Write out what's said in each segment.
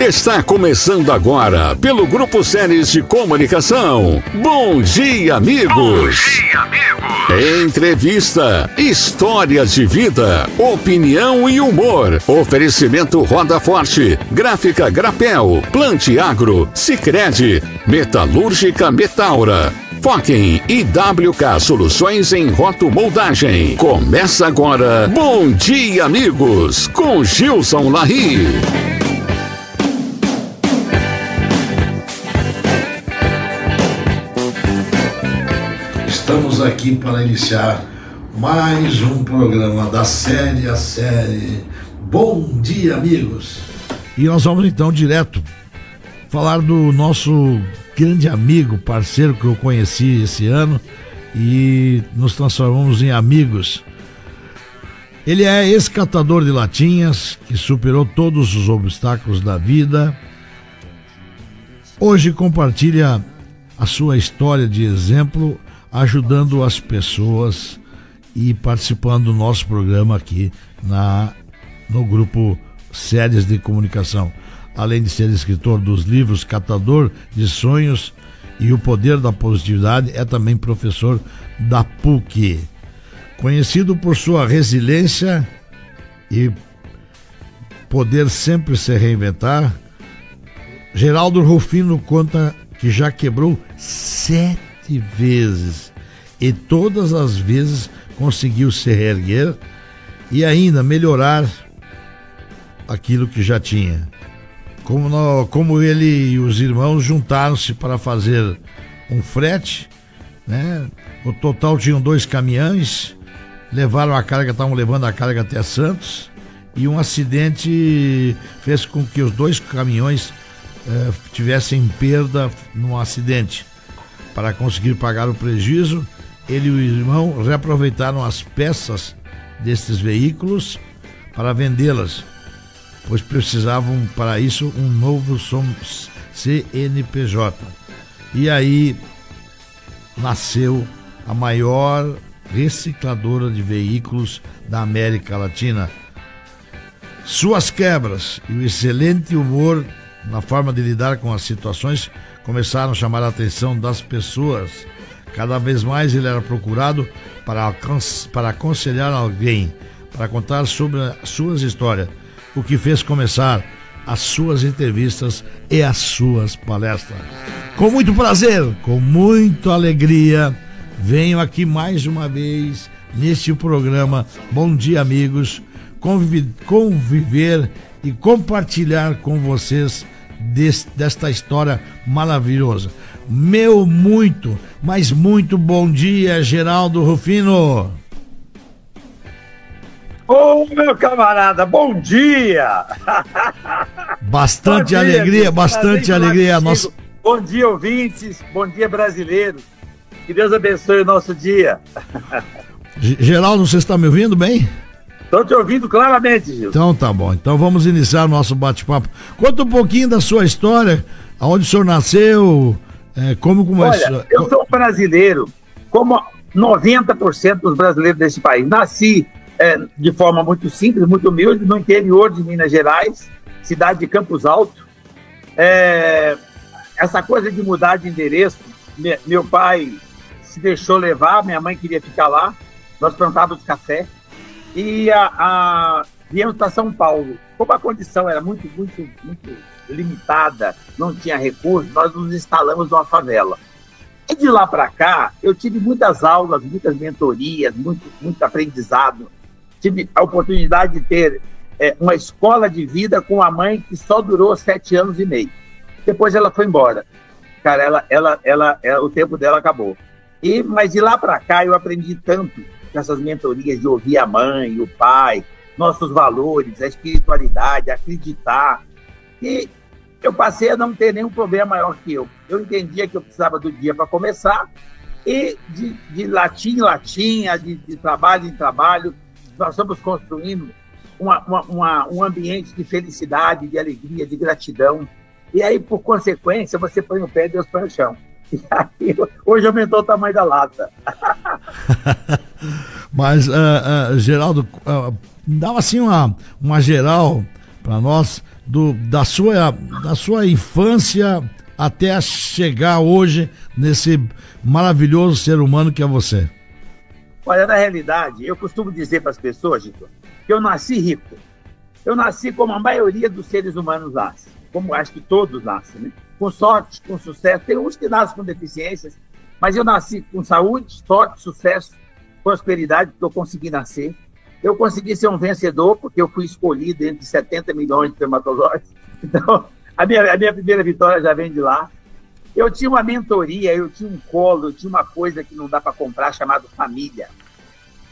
Está começando agora, pelo Grupo Séries de Comunicação. Bom dia, amigos! Bom dia, amigos! Entrevista, histórias de vida, opinião e humor. Oferecimento Roda Forte, Gráfica Grapel, Plante Agro, Sicredi, Metalúrgica Metaura, Foquem e WK Soluções em Rotomoldagem. Começa agora, Bom Dia, Amigos, com Gilson Larry. Estamos aqui para iniciar mais um programa da série, a série Bom Dia, Amigos. E nós vamos então direto falar do nosso grande amigo, parceiro que eu conheci esse ano e nos transformamos em amigos. Ele é ex-catador de latinhas que superou todos os obstáculos da vida. Hoje compartilha a sua história de exemplo, ajudando as pessoas e participando do nosso programa aqui no grupo Séries de Comunicação. Além de ser escritor dos livros Catador de Sonhos e O Poder da Positividade, é também professor da PUC. Conhecido por sua resiliência e poder sempre se reinventar, Geraldo Rufino conta que já quebrou 7 vezes e todas as vezes conseguiu se reerguer e ainda melhorar aquilo que já tinha. Como ele e os irmãos juntaram-se para fazer um frete, né? O total tinham 2 caminhões, estavam levando a carga até Santos, e um acidente fez com que os 2 caminhões tivessem perda num acidente. Para conseguir pagar o prejuízo, ele e o irmão reaproveitaram as peças destes veículos para vendê-las, pois precisavam para isso um novo CNPJ. E aí nasceu a maior recicladora de veículos da América Latina. Suas quebras e o excelente humor na forma de lidar com as situações começaram a chamar a atenção das pessoas. Cada vez mais ele era procurado para aconselhar alguém, para contar sobre as suas histórias, o que fez começar as suas entrevistas e as suas palestras. Com muito prazer, com muita alegria, venho aqui mais uma vez neste programa Bom Dia, Amigos, conviver e compartilhar com vocês desta história maravilhosa. Mas muito bom dia, Geraldo Rufino. Ô, meu camarada, bom dia! Bastante alegria. Nossa... Bom dia, ouvintes, bom dia, brasileiros. Que Deus abençoe o nosso dia. Geraldo, você está me ouvindo bem? Estou te ouvindo claramente, Gil. Então tá bom, então vamos iniciar o nosso bate-papo. Conta um pouquinho da sua história, aonde o senhor nasceu, como começou. Olha, eu sou brasileiro, como 90% dos brasileiros desse país. Nasci de forma muito simples, muito humilde, no interior de Minas Gerais, cidade de Campos Alto. Essa coisa de mudar de endereço, meu pai se deixou levar, minha mãe queria ficar lá, nós plantávamos café. E viemos para São Paulo. Como a condição era muito limitada, não tinha recursos, nós nos instalamos numa favela. E de lá para cá, eu tive muitas aulas, muitas mentorias, muito aprendizado. Tive a oportunidade de ter uma escola de vida com a mãe que só durou 7 anos e meio. Depois ela foi embora. Cara, o tempo dela acabou. Mas de lá para cá eu aprendi tanto nessas mentorias de ouvir a mãe, o pai, nossos valores, a espiritualidade, acreditar. E eu passei a não ter nenhum problema maior que eu. Eu entendia que eu precisava do dia para começar e de latim em latinha, de trabalho em trabalho, nós estamos construindo um ambiente de felicidade, de alegria, de gratidão. E aí, por consequência, você põe o pé e Deus põe o chão. E aí, hoje aumentou o tamanho da lata. Mas, Geraldo, dá assim uma geral para nós da sua infância até chegar hoje nesse maravilhoso ser humano que é você? Olha, na realidade, eu costumo dizer para as pessoas, Gitor, que eu nasci rico. Eu nasci como a maioria dos seres humanos nasce, como acho que todos nascem, né? Com sorte, com sucesso. Tem uns que nascem com deficiências, mas eu nasci com saúde, sorte, sucesso, prosperidade, porque eu consegui nascer. Eu consegui ser um vencedor, porque eu fui escolhido entre 70 milhões de espermatozoides. Então, a minha primeira vitória já vem de lá. Eu tinha uma mentoria, eu tinha um colo, eu tinha uma coisa que não dá para comprar, chamada família.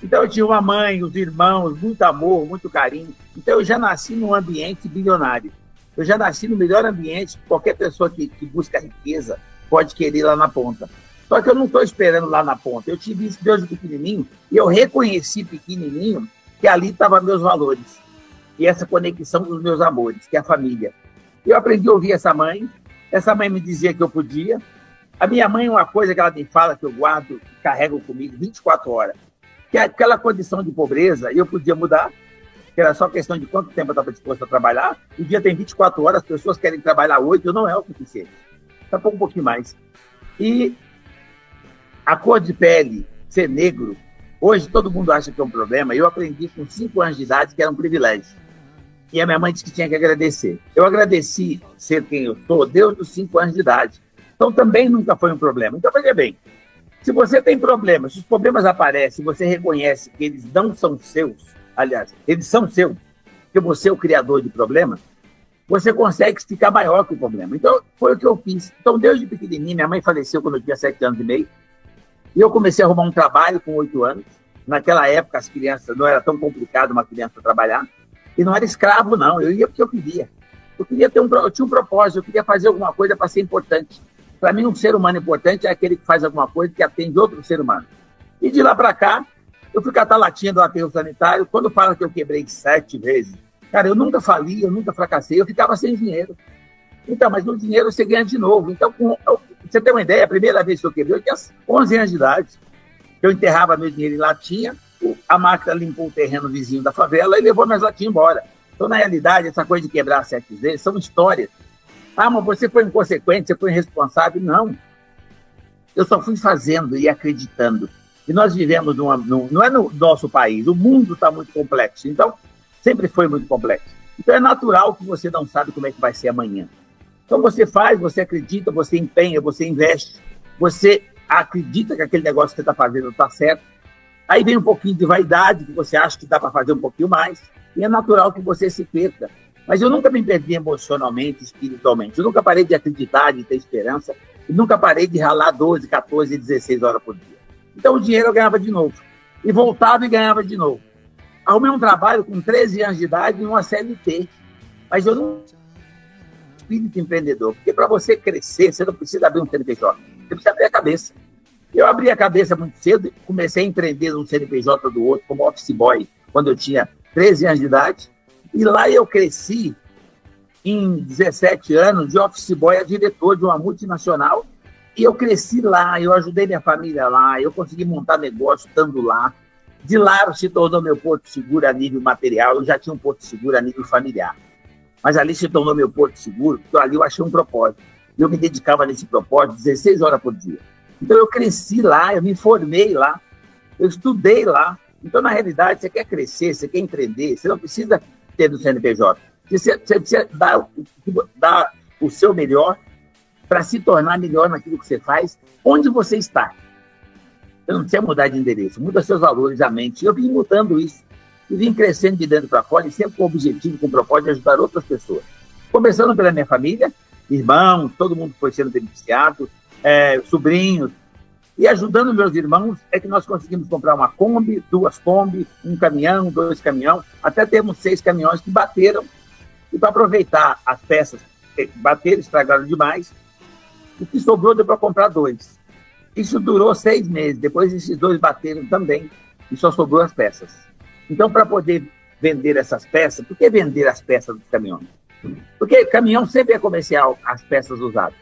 Então, eu tinha uma mãe, os irmãos, muito amor, muito carinho. Então, eu já nasci num ambiente bilionário. Eu já nasci no melhor ambiente, qualquer pessoa que busca riqueza pode querer lá na ponta. Só que eu não estou esperando lá na ponta. Eu tive isso desde pequenininho e eu reconheci pequenininho que ali estavam meus valores e essa conexão dos meus amores, que é a família. Eu aprendi a ouvir essa mãe me dizia que eu podia. A minha mãe, uma coisa que ela me fala, que eu guardo, carrego comigo 24 horas, que é aquela condição de pobreza, eu podia mudar, que era só questão de quanto tempo eu estava disposto a trabalhar. O dia tem 24 horas, as pessoas querem trabalhar 8, não é o suficiente. Só um pouquinho mais. E a cor de pele, ser negro, hoje todo mundo acha que é um problema. Eu aprendi com 5 anos de idade que era um privilégio. E a minha mãe disse que tinha que agradecer. Eu agradeci ser quem eu sou desde os 5 anos de idade. Então também nunca foi um problema. Então veja bem, se você tem problemas, se os problemas aparecem, você reconhece que eles não são seus, aliás, eles são seus, porque você é o criador de problemas, você consegue ficar maior que o problema. Então foi o que eu fiz. Então desde pequenininho, minha mãe faleceu quando eu tinha 7 anos e meio, e eu comecei a arrumar um trabalho com 8 anos. Naquela época, as crianças, não era tão complicado uma criança trabalhar. E não era escravo, não. Eu ia porque eu queria. Eu tinha um propósito, eu queria fazer alguma coisa para ser importante. Para mim, um ser humano importante é aquele que faz alguma coisa que atende outro ser humano. E de lá para cá, eu fui catar latinha do aterro sanitário. Quando fala que eu quebrei 7 vezes, cara, eu nunca fali, eu nunca fracassei, eu ficava sem dinheiro. Então, mas no dinheiro você ganha de novo. Então, você tem uma ideia, a primeira vez que eu quebrei, eu tinha 11 anos de idade. Eu enterrava meu dinheiro em latinha, a máquina limpou o terreno vizinho da favela e levou minhas latinhas embora. Então, na realidade, essa coisa de quebrar 7 vezes são histórias. Ah, mas você foi inconsequente, você foi irresponsável. Não. Eu só fui fazendo e acreditando. E nós vivemos não é no nosso país, o mundo está muito complexo. Então, sempre foi muito complexo. Então, é natural que você não sabe como é que vai ser amanhã. Então, você faz, você acredita, você empenha, você investe, você acredita que aquele negócio que você está fazendo está certo. Aí vem um pouquinho de vaidade, que você acha que dá para fazer um pouquinho mais, e é natural que você se perca. Mas eu nunca me perdi emocionalmente, espiritualmente. Eu nunca parei de acreditar, de ter esperança, e nunca parei de ralar 12, 14, 16 horas por dia. Então o dinheiro eu ganhava de novo. E voltava e ganhava de novo. Arrumei um trabalho com 13 anos de idade em uma CLT. Mas eu não espírito empreendedor, porque para você crescer, você não precisa abrir um CNPJ, você precisa abrir a cabeça. Eu abri a cabeça muito cedo, comecei a empreender num CNPJ do outro, como office boy, quando eu tinha 13 anos de idade, e lá eu cresci em 17 anos de office boy a diretor de uma multinacional, e eu cresci lá, eu ajudei minha família lá, eu consegui montar negócio estando lá. De lá se tornou meu porto seguro a nível material, eu já tinha um porto seguro a nível familiar. Mas ali se tornou meu porto seguro, porque ali eu achei um propósito. Eu me dedicava nesse propósito 16 horas por dia. Então eu cresci lá, eu me formei lá, eu estudei lá. Então, na realidade, você quer crescer, você quer empreender, você não precisa ter do CNPJ. Você precisa dar o seu melhor para se tornar melhor naquilo que você faz, onde você está. Você não precisa mudar de endereço, muda seus valores, a mente. Eu vim mudando isso, e vim crescendo de dentro para fora, e sempre com o objetivo, com o propósito de ajudar outras pessoas. Começando pela minha família, irmãos, todo mundo foi sendo beneficiado, sobrinhos, e ajudando meus irmãos, é que nós conseguimos comprar uma Kombi, 2 Kombi, um caminhão, 2 caminhões, até temos 6 caminhões que bateram, e para aproveitar as peças, bateram, estragaram demais, o que sobrou deu para comprar 2. Isso durou 6 meses, depois esses 2 bateram também, e só sobrou as peças. Então, para poder vender essas peças, por que vender as peças dos caminhões? Porque caminhão sempre é comercial, as peças usadas.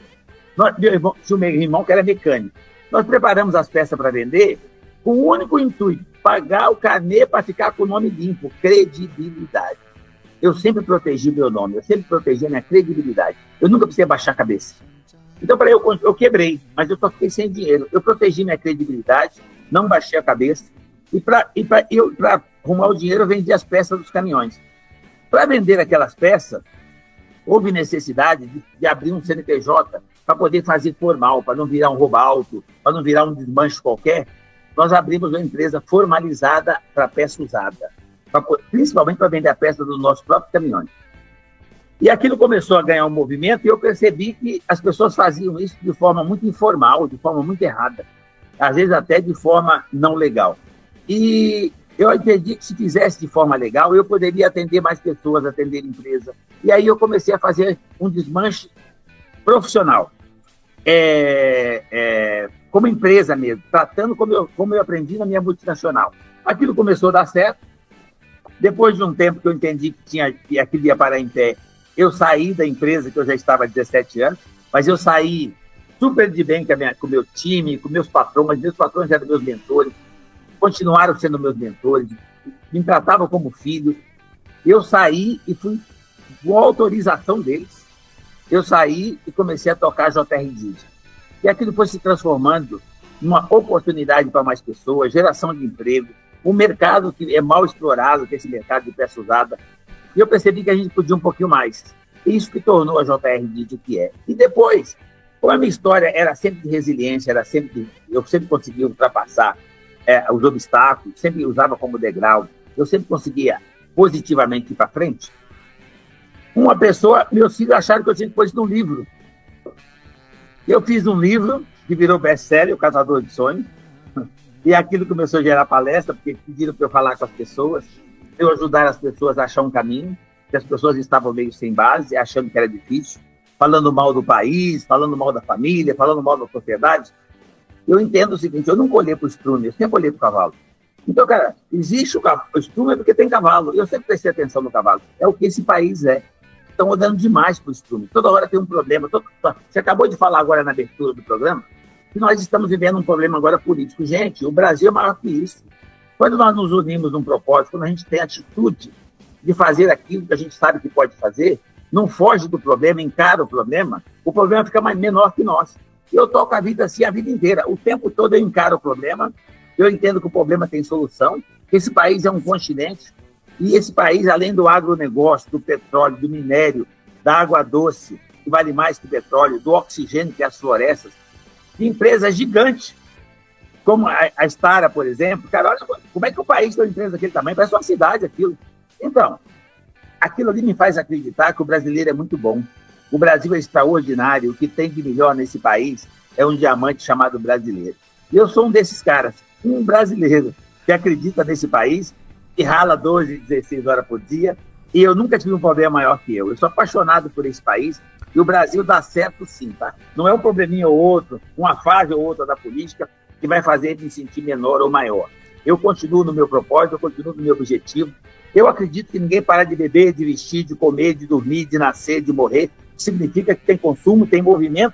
Tinha o meu irmão que era mecânico. Nós preparamos as peças para vender com o único intuito, pagar o carnê para ficar com o nome limpo, credibilidade. eu sempre protegi meu nome, eu sempre protegi a minha credibilidade. Eu nunca precisei baixar a cabeça. Então, para eu quebrei, mas eu só fiquei sem dinheiro. Eu protegi minha credibilidade, não baixei a cabeça, e para arrumar o dinheiro, eu vendi as peças dos caminhões. Para vender aquelas peças, houve necessidade de abrir um CNPJ para poder fazer formal, para não virar um roubo alto, para não virar um desmanche qualquer. Nós abrimos uma empresa formalizada para peça usada, principalmente para vender a peça dos nossos próprios caminhões. E aquilo começou a ganhar um movimento e eu percebi que as pessoas faziam isso de forma muito informal, de forma muito errada, às vezes até de forma não legal. E eu entendi que se fizesse de forma legal, eu poderia atender mais pessoas, atender empresa. E aí eu comecei a fazer um desmanche profissional, como empresa mesmo, tratando como eu aprendi na minha multinacional. Aquilo começou a dar certo. Depois de um tempo que eu entendi que aquilo ia parar em pé, eu saí da empresa, que eu já estava há 17 anos, mas eu saí super de bem com o meu time, com meus patrões, mas meus patrões eram meus mentores, continuaram sendo meus mentores, me tratavam como filho. Eu saí e fui, com a autorização deles, eu saí e comecei a tocar a JR Didi. E aquilo foi se transformando numa oportunidade para mais pessoas, geração de emprego, um mercado que é mal explorado, que é esse mercado de peça usada. E eu percebi que a gente podia um pouquinho mais. Isso que tornou a JR Didi o que é. E depois, como a minha história era sempre de resiliência, eu sempre conseguia ultrapassar os obstáculos, sempre usava como degrau, eu sempre conseguia positivamente ir para frente. Meus filhos acharam que eu tinha que pôr isso num livro. Eu fiz um livro que virou best-seller, O Caçador de Sonhos, e aquilo começou a gerar palestra, porque pediram para eu falar com as pessoas, eu ajudar as pessoas a achar um caminho, que as pessoas estavam meio sem base, achando que era difícil, falando mal do país, falando mal da família, falando mal da sociedade. Eu entendo o seguinte, eu nunca olhei para o estrume, eu sempre olhei para o cavalo. Então, cara, existe o estrume porque tem cavalo, eu sempre prestei atenção no cavalo, é o que esse país é. Estão olhando demais para o estrume, toda hora tem um problema. Você acabou de falar agora na abertura do programa, que nós estamos vivendo um problema agora político. Gente, o Brasil é maior que isso. Quando nós nos unimos num propósito, quando a gente tem a atitude de fazer aquilo que a gente sabe que pode fazer, não foge do problema, encara o problema fica menor que nós. Eu toco a vida assim a vida inteira. O tempo todo eu encaro o problema, eu entendo que o problema tem solução, que esse país é um continente, e esse país, além do agronegócio, do petróleo, do minério, da água doce, que vale mais que o petróleo, do oxigênio que é as florestas, de empresas gigantes, como a Stara, por exemplo. Cara, olha como é que o país tem uma empresa daquele tamanho, parece uma cidade aquilo. Então, aquilo ali me faz acreditar que o brasileiro é muito bom. O Brasil é extraordinário, o que tem de melhor nesse país é um diamante chamado brasileiro. E eu sou um desses caras, um brasileiro que acredita nesse país, que rala 12, 16 horas por dia, e eu nunca tive um problema maior que eu. Eu sou apaixonado por esse país, e o Brasil dá certo sim, tá? Não é um probleminha ou outro, uma fase ou outra da política que vai fazer ele me sentir menor ou maior. Eu continuo no meu propósito, eu continuo no meu objetivo. Eu acredito que ninguém para de beber, de vestir, de comer, de dormir, de nascer, de morrer. Significa que tem consumo, tem movimento,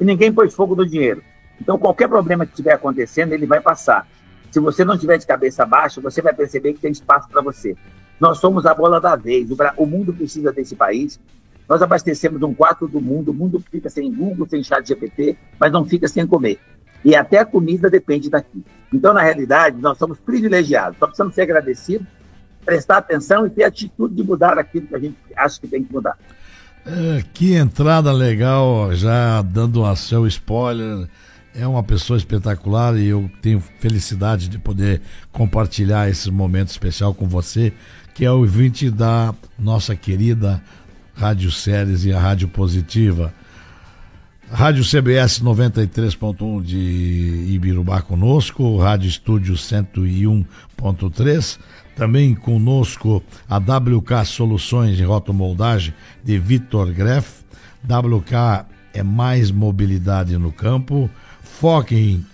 e ninguém pôs fogo no dinheiro. Então, qualquer problema que estiver acontecendo, ele vai passar. Se você não tiver de cabeça baixa, você vai perceber que tem espaço para você. Nós somos a bola da vez. O mundo precisa desse país. Nós abastecemos um quarto do mundo. O mundo fica sem Google, sem chat GPT, mas não fica sem comer. E até a comida depende daqui. Então, na realidade, nós somos privilegiados. Só precisamos ser agradecidos, prestar atenção e ter a atitude de mudar aquilo que a gente acha que tem que mudar. Que entrada legal, já dando a seu spoiler. É uma pessoa espetacular e eu tenho felicidade de poder compartilhar esse momento especial com você, que é o ouvinte da nossa querida Rádio Ceres e a Rádio Positiva. Rádio CBS 93.1 de Ibirubá conosco, Rádio Estúdio 101.3, também conosco a WK Soluções de Rotomoldagem de Vitor Greff. WK é mais mobilidade no campo. Focken,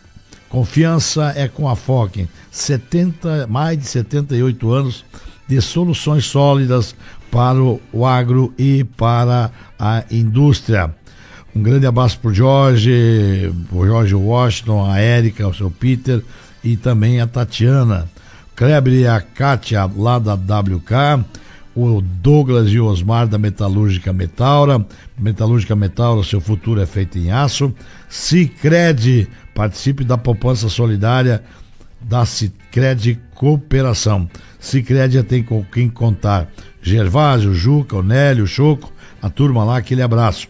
confiança é com a Focken, mais de 78 anos de soluções sólidas para o agro e para a indústria. Um grande abraço para o Jorge Washington, a Érica, o seu Peter e também a Tatiana. Kleber e a Kátia lá da WK, o Douglas e o Osmar da Metalúrgica Metaura. Metalúrgica Metaura, seu futuro é feito em aço. Sicredi, participe da poupança solidária da Sicredi Cooperação. Sicredi tem com quem contar. Gervásio, Juca, Onélio, Choco, a turma lá, aquele abraço.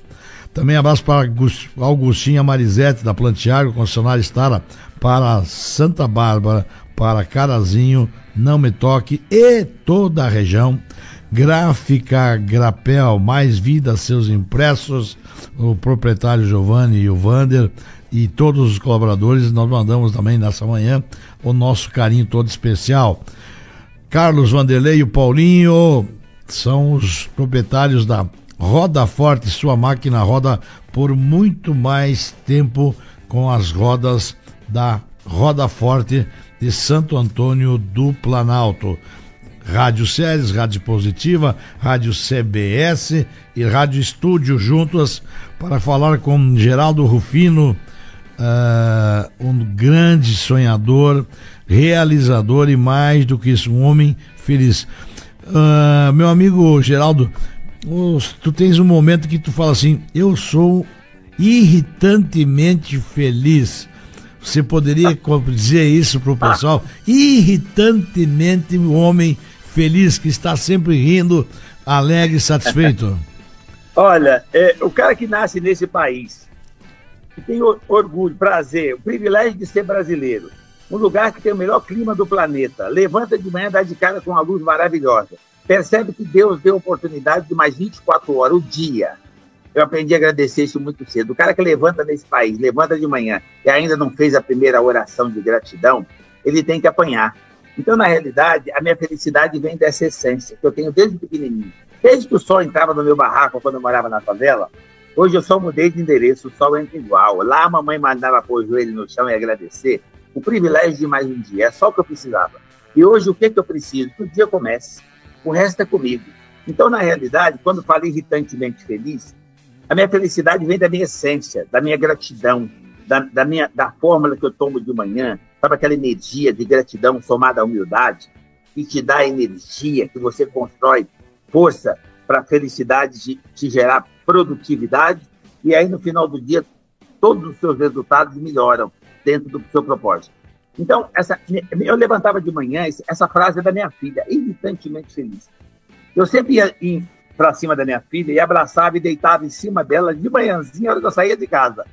Também abraço para Augustinha Marizete da Plantiago, concessionária Estara, para Santa Bárbara, para Carazinho, Não Me Toque e toda a região. Gráfica Grapel, mais vida seus impressos, o proprietário Giovanni e o Vander e todos os colaboradores. Nós mandamos também nessa manhã o nosso carinho todo especial. Carlos Vanderlei e o Paulinho são os proprietários da Roda Forte. Sua máquina roda por muito mais tempo com as rodas da Roda Forte de Santo Antônio do Planalto. Rádio Séries, Rádio Positiva, Rádio CBS e Rádio Estúdio juntas para falar com Geraldo Rufino, um grande sonhador, realizador e mais do que isso, um homem feliz. Meu amigo Geraldo, tu tens um momento que tu fala assim: eu sou irritantemente feliz. Você poderia dizer isso para o pessoal? Irritantemente um homem feliz, que está sempre rindo, alegre e satisfeito. Olha, o cara que nasce nesse país, que tem orgulho, prazer, o privilégio de ser brasileiro, um lugar que tem o melhor clima do planeta, levanta de manhã, dá de cara com uma luz maravilhosa, percebe que Deus deu oportunidade de mais 24 horas, o dia. Eu aprendi a agradecer isso muito cedo. O cara que levanta nesse país, levanta de manhã e ainda não fez a primeira oração de gratidão, ele tem que apanhar. Então, na realidade, a minha felicidade vem dessa essência que eu tenho desde pequenininho. Desde que o sol entrava no meu barraco quando eu morava na favela, hoje eu só mudei de endereço, o sol entra igual. Lá a mamãe mandava pôr o joelho no chão e agradecer. O privilégio de mais um dia, é só o que eu precisava. E hoje o que eu preciso? Que o dia comece. O resto é comigo. Então, na realidade, quando falo irritantemente feliz, a minha felicidade vem da minha essência, da minha gratidão, da fórmula que eu tomo de manhã, sabe, aquela energia de gratidão somada à humildade, que te dá energia, que você constrói força para a felicidade te gerar produtividade, e aí no final do dia todos os seus resultados melhoram dentro do seu propósito. Então, eu levantava de manhã, essa frase é da minha filha, irritantemente feliz. Eu sempre ia para cima da minha filha e abraçava e deitava em cima dela de manhãzinha, a hora que eu saía de casa.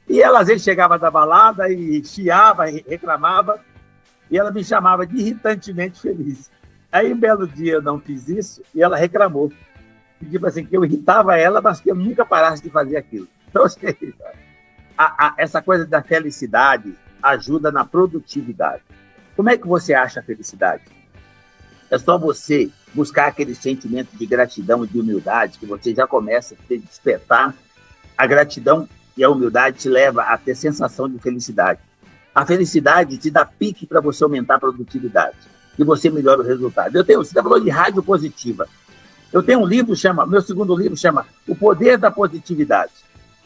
E ela às vezes chegava da balada e chiava, e reclamava, e ela me chamava de irritantemente feliz. Aí um belo dia eu não fiz isso e ela reclamou. Tipo assim, que eu irritava ela, mas que eu nunca parasse de fazer aquilo. Então, essa coisa da felicidade ajuda na produtividade. Como é que você acha a felicidade? É só você buscar aquele sentimento de gratidão e de humildade que você já começa a despertar. A gratidão e a humildade te leva a ter sensação de felicidade. A felicidade te dá pique para você aumentar a produtividade e você melhora o resultado. Você está falando de rádio positiva. Eu tenho um livro, meu segundo livro chama O Poder da Positividade.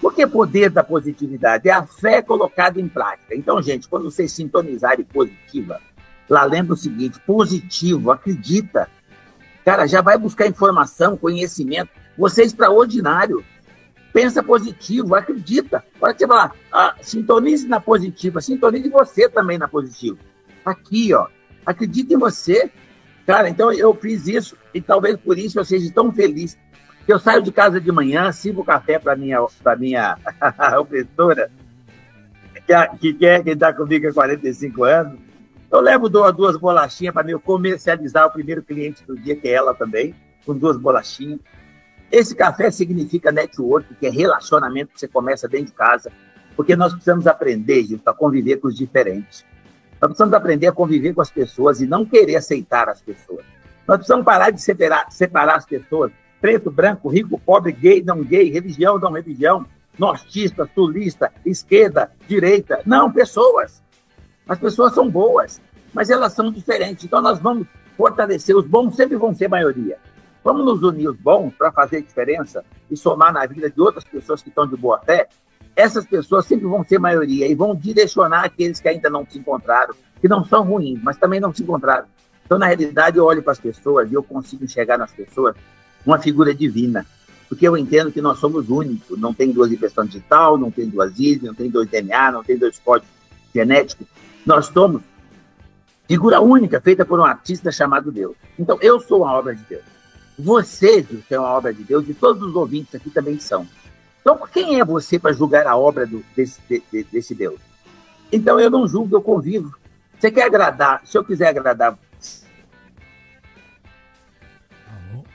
Por que poder da positividade? É a fé colocada em prática. Então, gente, quando vocês sintonizarem positiva, lá lembra o seguinte: positivo, acredita. Cara, já vai buscar informação, conhecimento. Você é extraordinário. Pensa positivo, acredita. Pode você falar, sintonize na positiva, sintonize você também na positiva. Aqui, ó, acredita em você. Cara, então eu fiz isso e talvez por isso eu seja tão feliz. Eu saio de casa de manhã, sirvo café para minha opressora, que está comigo há 45 anos. Eu levo duas bolachinhas para eu comercializar o primeiro cliente do dia, que é ela também, com 2 bolachinhas. Esse café significa network, que é relacionamento que você começa dentro de casa, porque nós precisamos aprender, Gilson, a conviver com os diferentes. Nós precisamos aprender a conviver com as pessoas e não querer aceitar as pessoas. Nós precisamos parar de separar as pessoas, preto, branco, rico, pobre, gay, não gay, religião, não religião, nortista, sulista, esquerda, direita. Não, pessoas. As pessoas são boas, mas elas são diferentes. Então nós vamos fortalecer. Os bons sempre vão ser maioria. Vamos nos unir os bons para fazer diferença e somar na vida de outras pessoas que estão de boa fé. Essas pessoas sempre vão ser maioria e vão direcionar aqueles que ainda não se encontraram, que não são ruins, mas também não se encontraram. Então, na realidade, eu olho para as pessoas e eu consigo enxergar nas pessoas uma figura divina, porque eu entendo que nós somos únicos, não tem duas impressões digital, não tem duas ISO, não tem dois DNA, não tem dois códigos genéticos. Nós somos figura única, feita por um artista chamado Deus. Então, eu sou uma obra de Deus. Vocês são uma obra de Deus e todos os ouvintes aqui também são. Então, quem é você para julgar a obra desse Deus? Então, eu não julgo, eu convivo. Você quer agradar, se eu quiser agradar,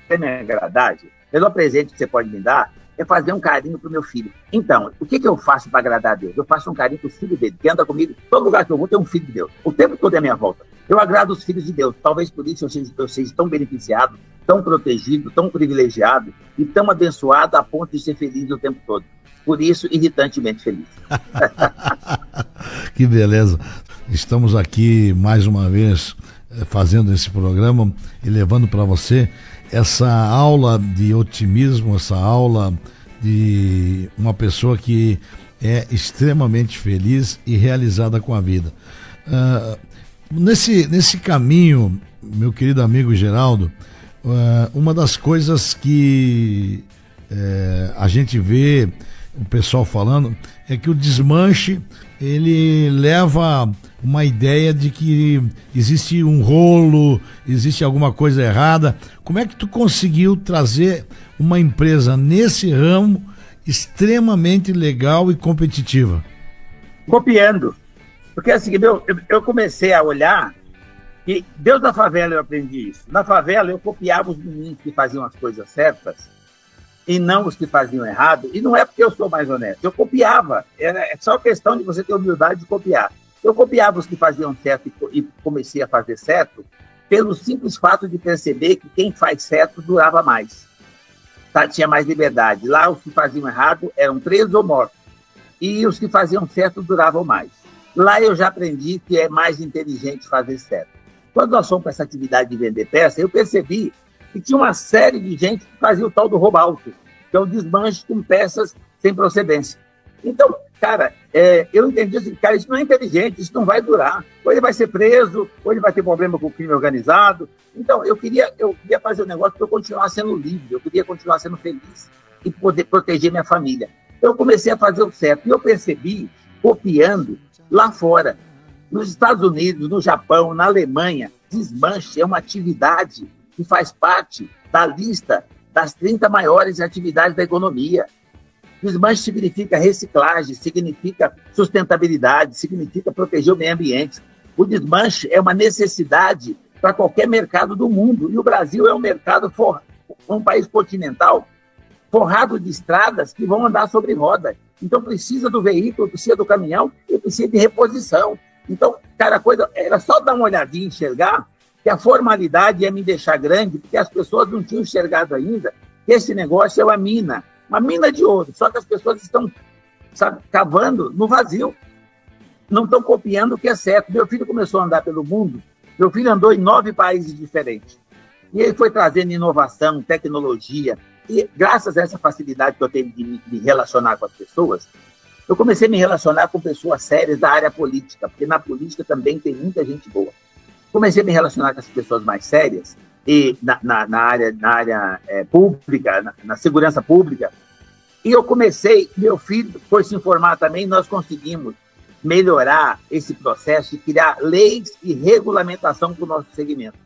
você me agradar, o melhor presente que você pode me dar é fazer um carinho para o meu filho. Então, o que eu faço para agradar a Deus? Eu faço um carinho para o filho dele, que anda comigo. Todo lugar que eu vou tem um filho de Deus. O tempo todo é a minha volta. Eu agrado os filhos de Deus. Talvez por isso eu seja tão beneficiado, tão protegido, tão privilegiado e tão abençoado a ponto de ser feliz o tempo todo. Por isso, irritantemente feliz. Que beleza. Estamos aqui mais uma vez fazendo esse programa e levando para você essa aula de otimismo, essa aula de uma pessoa que é extremamente feliz e realizada com a vida. Nesse caminho, meu querido amigo Geraldo, uma das coisas que a gente vê o pessoal falando é que o desmanche ele leva uma ideia de que existe um rolo, existe alguma coisa errada. Como é que tu conseguiu trazer uma empresa nesse ramo extremamente legal e competitiva? Copiando. Porque assim, eu comecei a olhar e Deus da favela eu aprendi isso. Na favela eu copiava os meninos que faziam as coisas certas e não os que faziam errado. E não é porque eu sou mais honesto. Eu copiava. É só questão de você ter humildade de copiar. Eu copiava os que faziam certo e comecei a fazer certo pelo simples fato de perceber que quem faz certo durava mais. Tá? Tinha mais liberdade. Lá os que faziam errado eram presos ou mortos. E os que faziam certo duravam mais. Lá eu já aprendi que é mais inteligente fazer certo. Quando nós fomos para essa atividade de vender peça, eu percebi que tinha uma série de gente que fazia o tal do roubo alto, que é o desmanche com peças sem procedência. Então, cara, eu entendi assim, cara, isso não é inteligente, isso não vai durar. Ou ele vai ser preso, ou ele vai ter problema com o crime organizado. Então, eu queria fazer um negócio para eu continuar sendo livre, eu queria continuar sendo feliz e poder proteger minha família. Eu comecei a fazer o certo e eu percebi, copiando lá fora, nos Estados Unidos, no Japão, na Alemanha, desmanche é uma atividade que faz parte da lista das 30 maiores atividades da economia. Desmanche significa reciclagem, significa sustentabilidade, significa proteger o meio ambiente. O desmanche é uma necessidade para qualquer mercado do mundo. E o Brasil é um mercado um país continental forrado de estradas que vão andar sobre roda. Então precisa do veículo, precisa do caminhão e precisa de reposição. Então, cara, a coisa era só dar uma olhadinha e enxergar que a formalidade ia me deixar grande, porque as pessoas não tinham enxergado ainda que esse negócio é uma mina de ouro, só que as pessoas estão, sabe, cavando no vazio, não estão copiando o que é certo. Meu filho começou a andar pelo mundo, meu filho andou em 9 países diferentes, e ele foi trazendo inovação, tecnologia, e graças a essa facilidade que eu tenho de me relacionar com as pessoas, eu comecei a me relacionar com pessoas sérias da área política, porque na política também tem muita gente boa. Comecei a me relacionar com as pessoas mais sérias, e na área pública, na segurança pública, e eu comecei, meu filho foi se informar também, nós conseguimos melhorar esse processo e criar leis e regulamentação para o nosso segmento.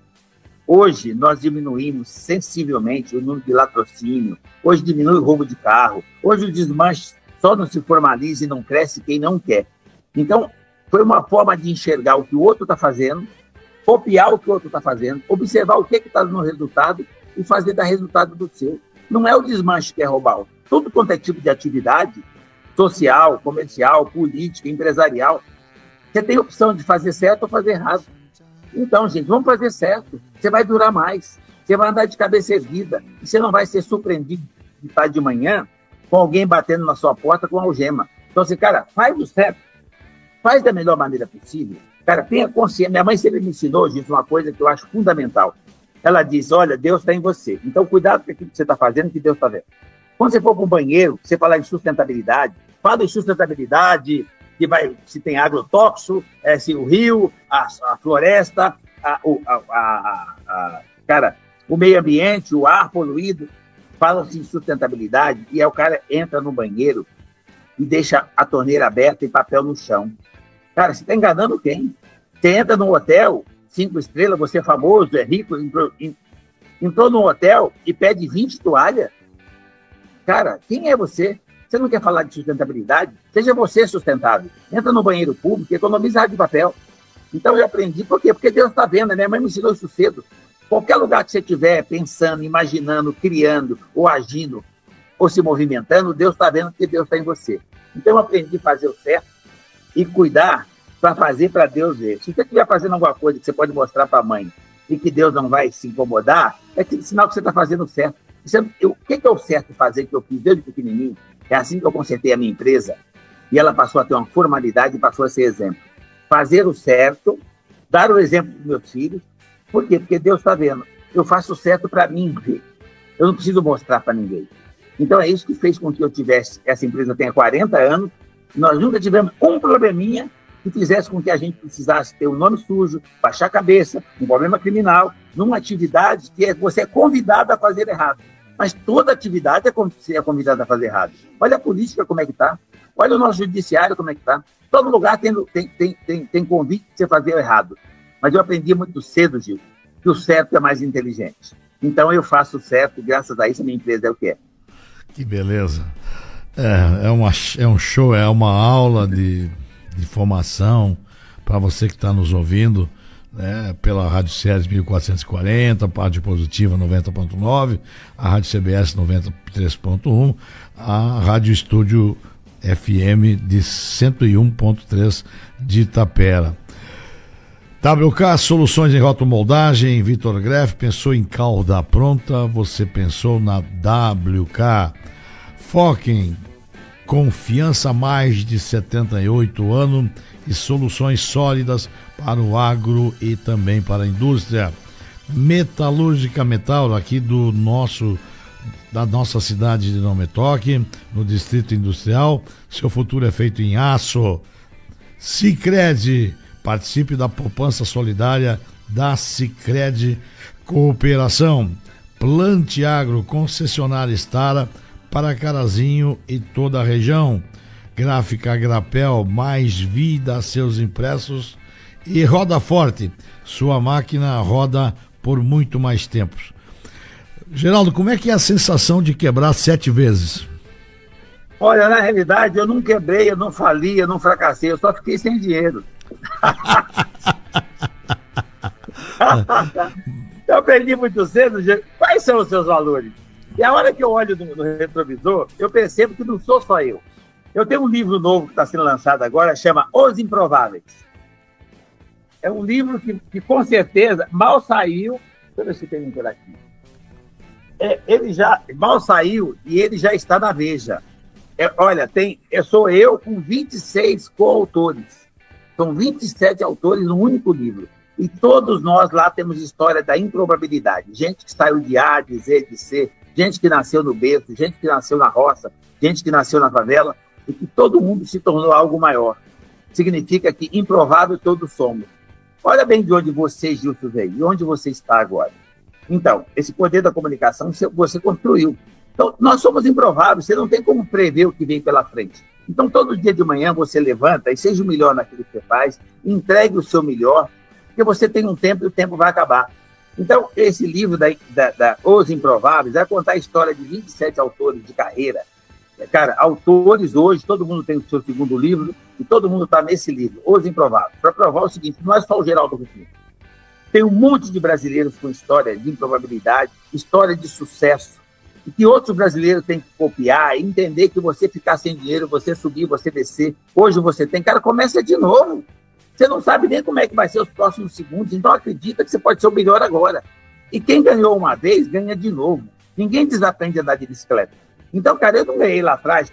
Hoje, nós diminuímos sensivelmente o número de latrocínio, hoje diminui o roubo de carro, hoje o desmanche só não se formaliza e não cresce quem não quer. Então, foi uma forma de enxergar o que o outro está fazendo, copiar o que o outro está fazendo, observar o que está no resultado e fazer dar resultado do seu. Não é o desmanche que é roubar. Tudo quanto é tipo de atividade, social, comercial, política, empresarial, você tem a opção de fazer certo ou fazer errado. Então, gente, vamos fazer certo. Você vai durar mais. Você vai andar de cabeça erguida. E você não vai ser surpreendido de tarde de manhã com alguém batendo na sua porta com algema. Então, assim, cara, faz o certo. Faz da melhor maneira possível. Cara, tenha consciência. Minha mãe sempre me ensinou, gente, uma coisa que eu acho fundamental. Ela diz, olha, Deus está em você. Então, cuidado com aquilo que você está fazendo, que Deus está vendo. Quando você for para um banheiro, você falar em sustentabilidade, fala em sustentabilidade, se tem agrotóxico, se o rio, a floresta, cara, o meio ambiente, o ar poluído, falam-se em sustentabilidade, e aí o cara entra no banheiro e deixa a torneira aberta e papel no chão. Cara, você está enganando quem? Você entra num hotel, 5 estrelas, você é famoso, é rico, entrou num hotel e pede 20 toalhas. Cara, quem é você? Você não quer falar de sustentabilidade? Seja você sustentável. Entra no banheiro público e economiza de papel. Então eu aprendi, por quê? Porque Deus está vendo, a minha mãe me ensinou isso cedo. Qualquer lugar que você estiver pensando, imaginando, criando, ou agindo, ou se movimentando, Deus está vendo que Deus está em você. Então eu aprendi a fazer o certo e cuidar para fazer para Deus ver. Se você estiver fazendo alguma coisa que você pode mostrar para a mãe e que Deus não vai se incomodar, é sinal que você está fazendo o certo. O que é o certo fazer que eu fiz desde pequenininho? É assim que eu consertei a minha empresa e ela passou a ter uma formalidade e passou a ser exemplo. Fazer o certo, dar o exemplo para os meus filhos. Por quê? Porque Deus está vendo. Eu faço o certo para mim ver. Eu não preciso mostrar para ninguém. Então é isso que fez com que eu tivesse, essa empresa tenha 40 anos, nós nunca tivemos um probleminha que fizesse com que a gente precisasse ter um nome sujo, baixar a cabeça, um problema criminal, numa atividade que você é convidado a fazer errado. Mas toda atividade você é convidado a fazer errado. Olha a política como é que está. Olha o nosso judiciário como é que está. Todo lugar tem convite de você fazer o errado. Mas eu aprendi muito cedo, Gil, que o certo é mais inteligente. Então eu faço o certo e graças a isso a minha empresa é o que é. Que beleza. É um show, é uma aula de formação para você que está nos ouvindo, né, pela Rádio Ceres 1440, a Rádio Positiva 90.9, a Rádio CBS 93.1, a Rádio Estúdio FM de 101.3 de Itapera. WK Soluções em Rotomoldagem, Vitor Greff, pensou em cauda pronta, você pensou na WK. Foquem, confiança há mais de 78 anos e soluções sólidas para o agro e também para a indústria. Metalúrgica Metal, aqui da nossa cidade de Não Me Toque, no Distrito Industrial. Seu futuro é feito em aço. Sicredi, participe da poupança solidária da Sicredi Cooperação. Plante Agro, concessionária Stara para Carazinho e toda a região. Gráfica Agrapel, mais vida a seus impressos. E Roda Forte, sua máquina roda por muito mais tempo. Geraldo, como é que é a sensação de quebrar 7 vezes? Olha, na realidade, eu não quebrei, eu não fali, eu não fracassei, eu só fiquei sem dinheiro. Eu aprendi muito cedo, quais são os seus valores? E a hora que eu olho no retrovisor, eu percebo que não sou só eu. Eu tenho um livro novo que está sendo lançado agora, chama Os Improváveis. É um livro que com certeza mal saiu. Deixa eu ver se tem um por aqui. Ele já mal saiu e ele já está na Veja. Olha, sou eu com 26 coautores. São 27 autores num único livro. E todos nós lá temos história da improbabilidade. Gente que saiu de A, de Z, de C, gente que nasceu no berço, gente que nasceu na roça, gente que nasceu na favela, e que todo mundo se tornou algo maior. Significa que improvável todos somos. Olha bem de onde você, Gilson, veio, e onde você está agora. Então, esse poder da comunicação você construiu. Então, nós somos improváveis, você não tem como prever o que vem pela frente. Então, todo dia de manhã você levanta e seja o melhor naquilo que você faz, entregue o seu melhor, porque você tem um tempo e o tempo vai acabar. Então, esse livro Os Improváveis vai contar a história de 27 autores de carreira. Cara, autores hoje, todo mundo tem o seu segundo livro e todo mundo está nesse livro, Os Improváveis, para provar o seguinte: não é só o Geraldo Rufino. Tem um monte de brasileiros com história de improbabilidade, história de sucesso, e que outros brasileiros têm que copiar e entender que você ficar sem dinheiro, você subir, você descer, hoje você tem, cara, começa de novo. Você não sabe nem como é que vai ser os próximos segundos, então acredita que você pode ser o melhor agora. E quem ganhou uma vez, ganha de novo. Ninguém desaprende a andar de bicicleta. Então, cara, eu não ganhei lá atrás,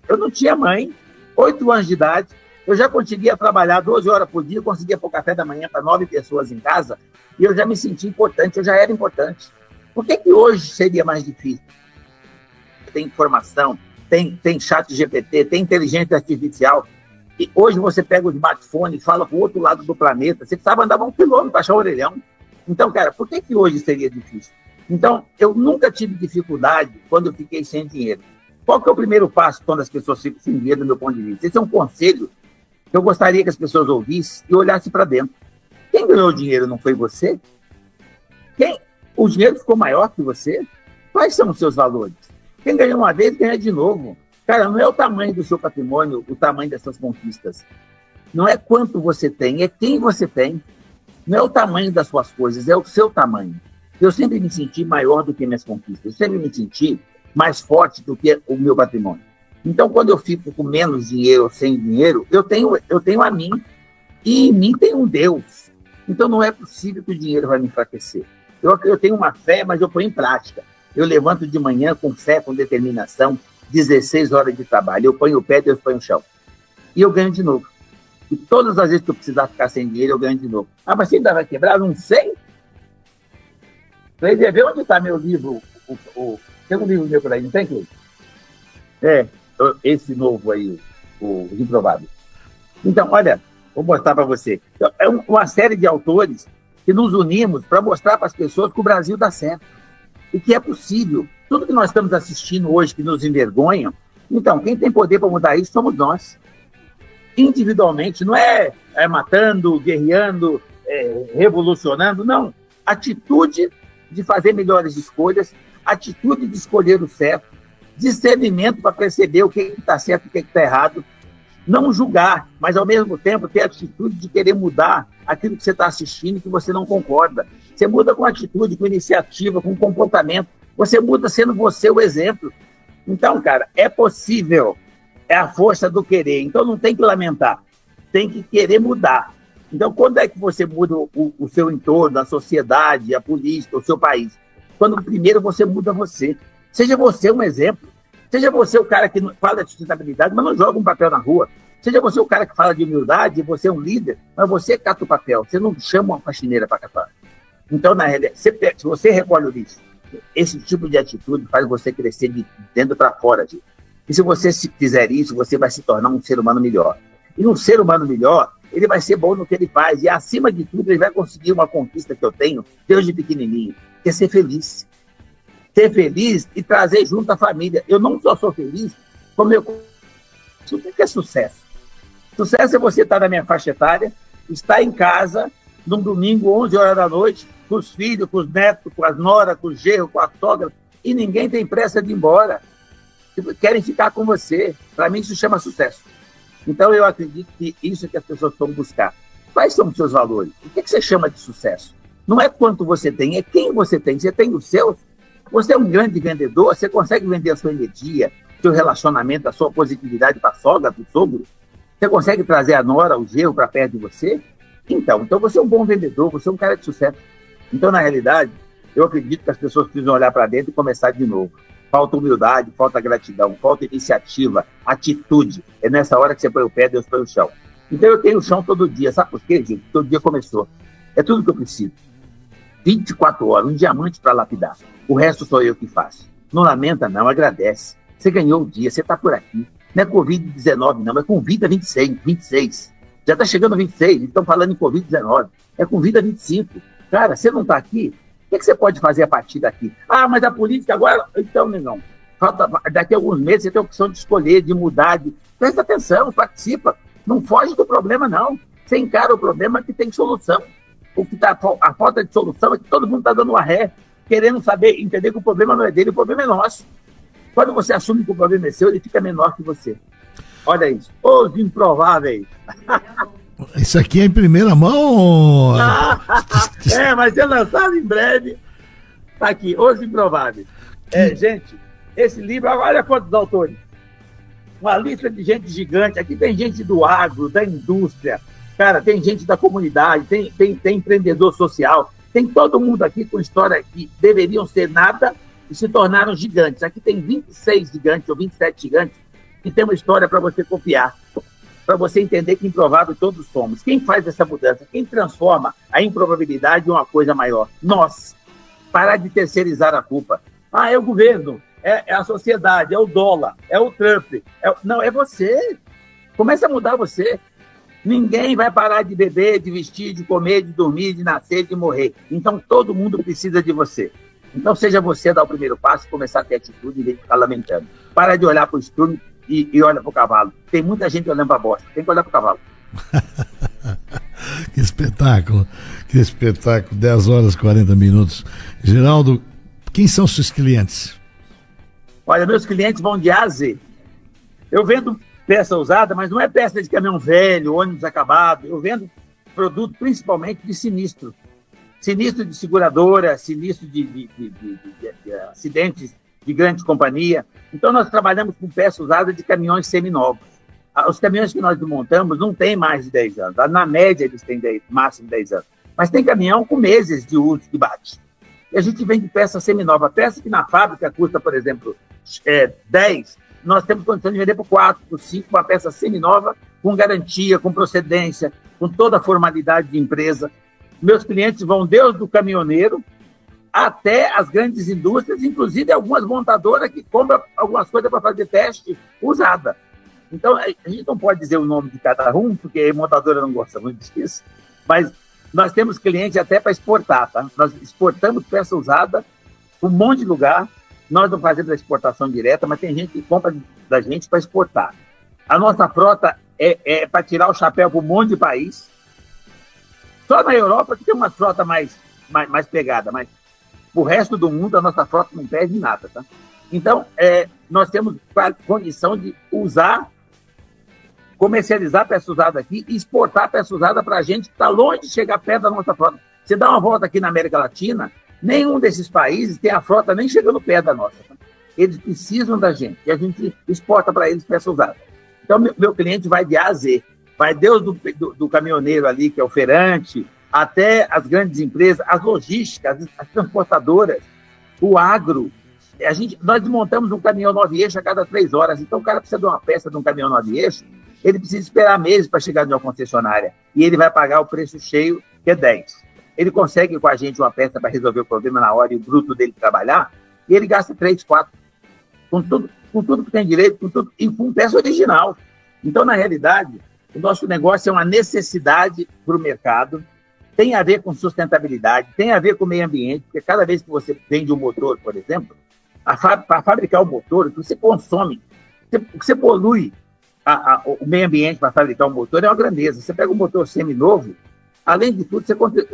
eu não tinha mãe, 8 anos de idade, eu já conseguia trabalhar 12 horas por dia, eu conseguia pôr café da manhã para 9 pessoas em casa, e eu já me senti importante, eu já era importante. Por que hoje seria mais difícil? Tem informação, tem chat GPT, tem inteligência artificial. E hoje você pega o smartphone e fala para o outro lado do planeta, você precisava andar 1 quilômetro para achar o orelhão. Então, cara, por que hoje seria difícil? Então, eu nunca tive dificuldade quando eu fiquei sem dinheiro. Qual que é o primeiro passo quando as pessoas ficam sem dinheiro, do meu ponto de vista? Esse é um conselho que eu gostaria que as pessoas ouvissem e olhassem para dentro. Quem ganhou dinheiro não foi você? O dinheiro ficou maior que você? Quais são os seus valores? Quem ganhou uma vez, ganha de novo. Cara, não é o tamanho do seu patrimônio, o tamanho das suas conquistas. Não é quanto você tem, é quem você tem. Não é o tamanho das suas coisas, é o seu tamanho. Eu sempre me senti maior do que minhas conquistas. Eu sempre me senti mais forte do que o meu patrimônio. Então, quando eu fico com menos dinheiro ou sem dinheiro, eu tenho a mim, e em mim tem um Deus. Então, não é possível que o dinheiro vai me enfraquecer. Eu tenho uma fé, mas eu ponho em prática. Eu levanto de manhã com fé, com determinação, 16 horas de trabalho. Eu ponho o pé, Deus põe o chão. E eu ganho de novo. E todas as vezes que eu precisar ficar sem dinheiro, eu ganho de novo. Ah, mas você ainda vai quebrar? Não sei. Você vai ver onde está meu livro. Tem um livro meu por aí, não tem, Cleiton? Esse novo aí, Os Improváveis. Então, olha, vou mostrar para você. É uma série de autores que nos unimos para mostrar para as pessoas que o Brasil dá certo. E que é possível. Tudo que nós estamos assistindo hoje que nos envergonha, então, quem tem poder para mudar isso somos nós. Individualmente, não é matando, guerreando, revolucionando, não. Atitude de fazer melhores escolhas, atitude de escolher o certo, discernimento para perceber o que está certo e o que está errado, não julgar, mas ao mesmo tempo ter a atitude de querer mudar aquilo que você está assistindo e que você não concorda. Você muda com atitude, com iniciativa, com comportamento. Você muda sendo você o exemplo. Então, cara, é possível. É a força do querer. Então, não tem que lamentar. Tem que querer mudar. Então, quando é que você muda o seu entorno, a sociedade, a política, o seu país? Quando primeiro você muda você. Seja você um exemplo. Seja você o cara que fala de sustentabilidade, mas não joga um papel na rua. Seja você o cara que fala de humildade, você é um líder, mas você cata o papel. Você não chama uma faxineira para catar. Então, na realidade, se você recolhe o lixo, esse tipo de atitude faz você crescer de dentro para fora. Gente. E se você fizer isso, você vai se tornar um ser humano melhor. E um ser humano melhor, ele vai ser bom no que ele faz. E, acima de tudo, ele vai conseguir uma conquista que eu tenho, desde pequenininho, que é ser feliz. Ser feliz e trazer junto a família. Eu não só sou feliz, como eu... O que é sucesso? Sucesso é você estar na minha faixa etária, estar em casa, num domingo, 11 horas da noite, com os filhos, com os netos, com as noras, com o genro, com a sogra, e ninguém tem pressa de ir embora. Querem ficar com você. Para mim, isso chama sucesso. Então, eu acredito que isso é que as pessoas vão buscar. Quais são os seus valores? O que você chama de sucesso? Não é quanto você tem, é quem você tem. Você tem os seus. Você é um grande vendedor, você consegue vender a sua energia, seu relacionamento, a sua positividade para a sogra, para o sogro? Você consegue trazer a nora, o genro para perto de você? Então você é um bom vendedor, você é um cara de sucesso. Então, na realidade, eu acredito que as pessoas precisam olhar para dentro e começar de novo. Falta humildade, falta gratidão, falta iniciativa, atitude. É nessa hora que você põe o pé, Deus põe o chão. Então eu tenho o chão todo dia. Sabe por quê, gente? Todo dia começou. É tudo que eu preciso. 24 horas, um diamante para lapidar. O resto sou eu que faço. Não lamenta, não, agradece. Você ganhou o dia, você está por aqui. Não é Covid-19, não, é Convida 26. Já está chegando 26, estão falando em Covid-19. É Convida 25. Cara, você não está aqui? O que você pode fazer a partir daqui? Ah, mas a política agora... Então, negão, daqui a alguns meses você tem a opção de escolher, de mudar. Presta atenção, participa. Não foge do problema, não. Você encara o problema que tem solução. A falta de solução é que todo mundo está dando uma ré, querendo saber, entender que o problema não é dele, o problema é nosso. Quando você assume que o problema é seu, ele fica menor que você. Olha isso. Os improváveis. Isso aqui é em primeira mão? Mas é lançado em breve. Tá aqui, Os Improváveis. Gente, esse livro, olha quantos autores. Uma lista de gente gigante. Aqui tem gente do agro, da indústria. Cara, tem gente da comunidade, tem empreendedor social. Tem todo mundo aqui com história que deveriam ser nada e se tornaram gigantes. Aqui tem 26 gigantes ou 27 gigantes que tem uma história para você copiar. Para você entender que improvável todos somos. Quem faz essa mudança? Quem transforma a improbabilidade em uma coisa maior? Nós. Parar de terceirizar a culpa. Ah, é o governo, é a sociedade, é o dólar, é o Trump. Não, é você. Comece a mudar você. Ninguém vai parar de beber, de vestir, de comer, de dormir, de nascer, de morrer. Então, todo mundo precisa de você. Então, seja você a dar o primeiro passo e começar a ter atitude em vez de ficar lamentando. Para de olhar para o estrume e olha para o cavalo. Tem muita gente olhando para a bosta. Tem que olhar para o cavalo. Que espetáculo. Que espetáculo. 10 horas e 40 minutos. Geraldo, quem são seus clientes? Olha, meus clientes vão de A a Z. Eu vendo peça usada, mas não é peça de caminhão velho, ônibus acabado. Eu vendo produto principalmente de sinistro. Sinistro de seguradora, sinistro de acidentes de grande companhia. Então, nós trabalhamos com peça usada de caminhões seminovos. Os caminhões que nós desmontamos não têm mais de 10 anos. Na média, eles têm máximo 10 anos. Mas tem caminhão com meses de uso de bate. E a gente vende peça seminova. Peça que na fábrica custa, por exemplo, 10, nós temos condição de vender por 4, por 5, uma peça seminova, com garantia, com procedência, com toda a formalidade de empresa. Meus clientes vão desde o caminhoneiro até as grandes indústrias, inclusive algumas montadoras que compram algumas coisas para fazer teste usada. Então, a gente não pode dizer o nome de cada um, porque a montadora não gosta muito disso, mas nós temos clientes até para exportar, tá? Nós exportamos peça usada para um monte de lugar. Nós não fazemos a exportação direta, mas tem gente que compra da gente para exportar. A nossa frota é para tirar o chapéu para um monte de país. Só na Europa que tem uma frota mais pegada, mas o resto do mundo a nossa frota não perde nada, tá? Então, nós temos a condição de usar, comercializar peça usada aqui e exportar peça usada para a gente que está longe de chegar perto da nossa frota. Você dá uma volta aqui na América Latina, nenhum desses países tem a frota nem chegando perto da nossa. Tá? Eles precisam da gente, e a gente exporta para eles peça usada. Então, meu cliente vai de A a Z, vai desde do caminhoneiro ali, que é o feirante, até as grandes empresas, as logísticas, as transportadoras, o agro. Nós desmontamos um caminhão 9 eixos a cada 3 horas, então o cara precisa de uma peça de um caminhão 9 eixos, ele precisa esperar meses para chegar de uma concessionária, e ele vai pagar o preço cheio, que é 10. Ele consegue com a gente uma peça para resolver o problema na hora e o bruto dele trabalhar, e ele gasta 3, 4, com tudo que tem direito, com tudo, e com peça original. Então, na realidade, o nosso negócio é uma necessidade para o mercado, tem a ver com sustentabilidade, tem a ver com o meio ambiente, porque cada vez que você vende um motor, por exemplo, para fabricar o motor, o que você consome, o que você polui o meio ambiente para fabricar um motor é uma grandeza. Você pega um motor seminovo, além de tudo,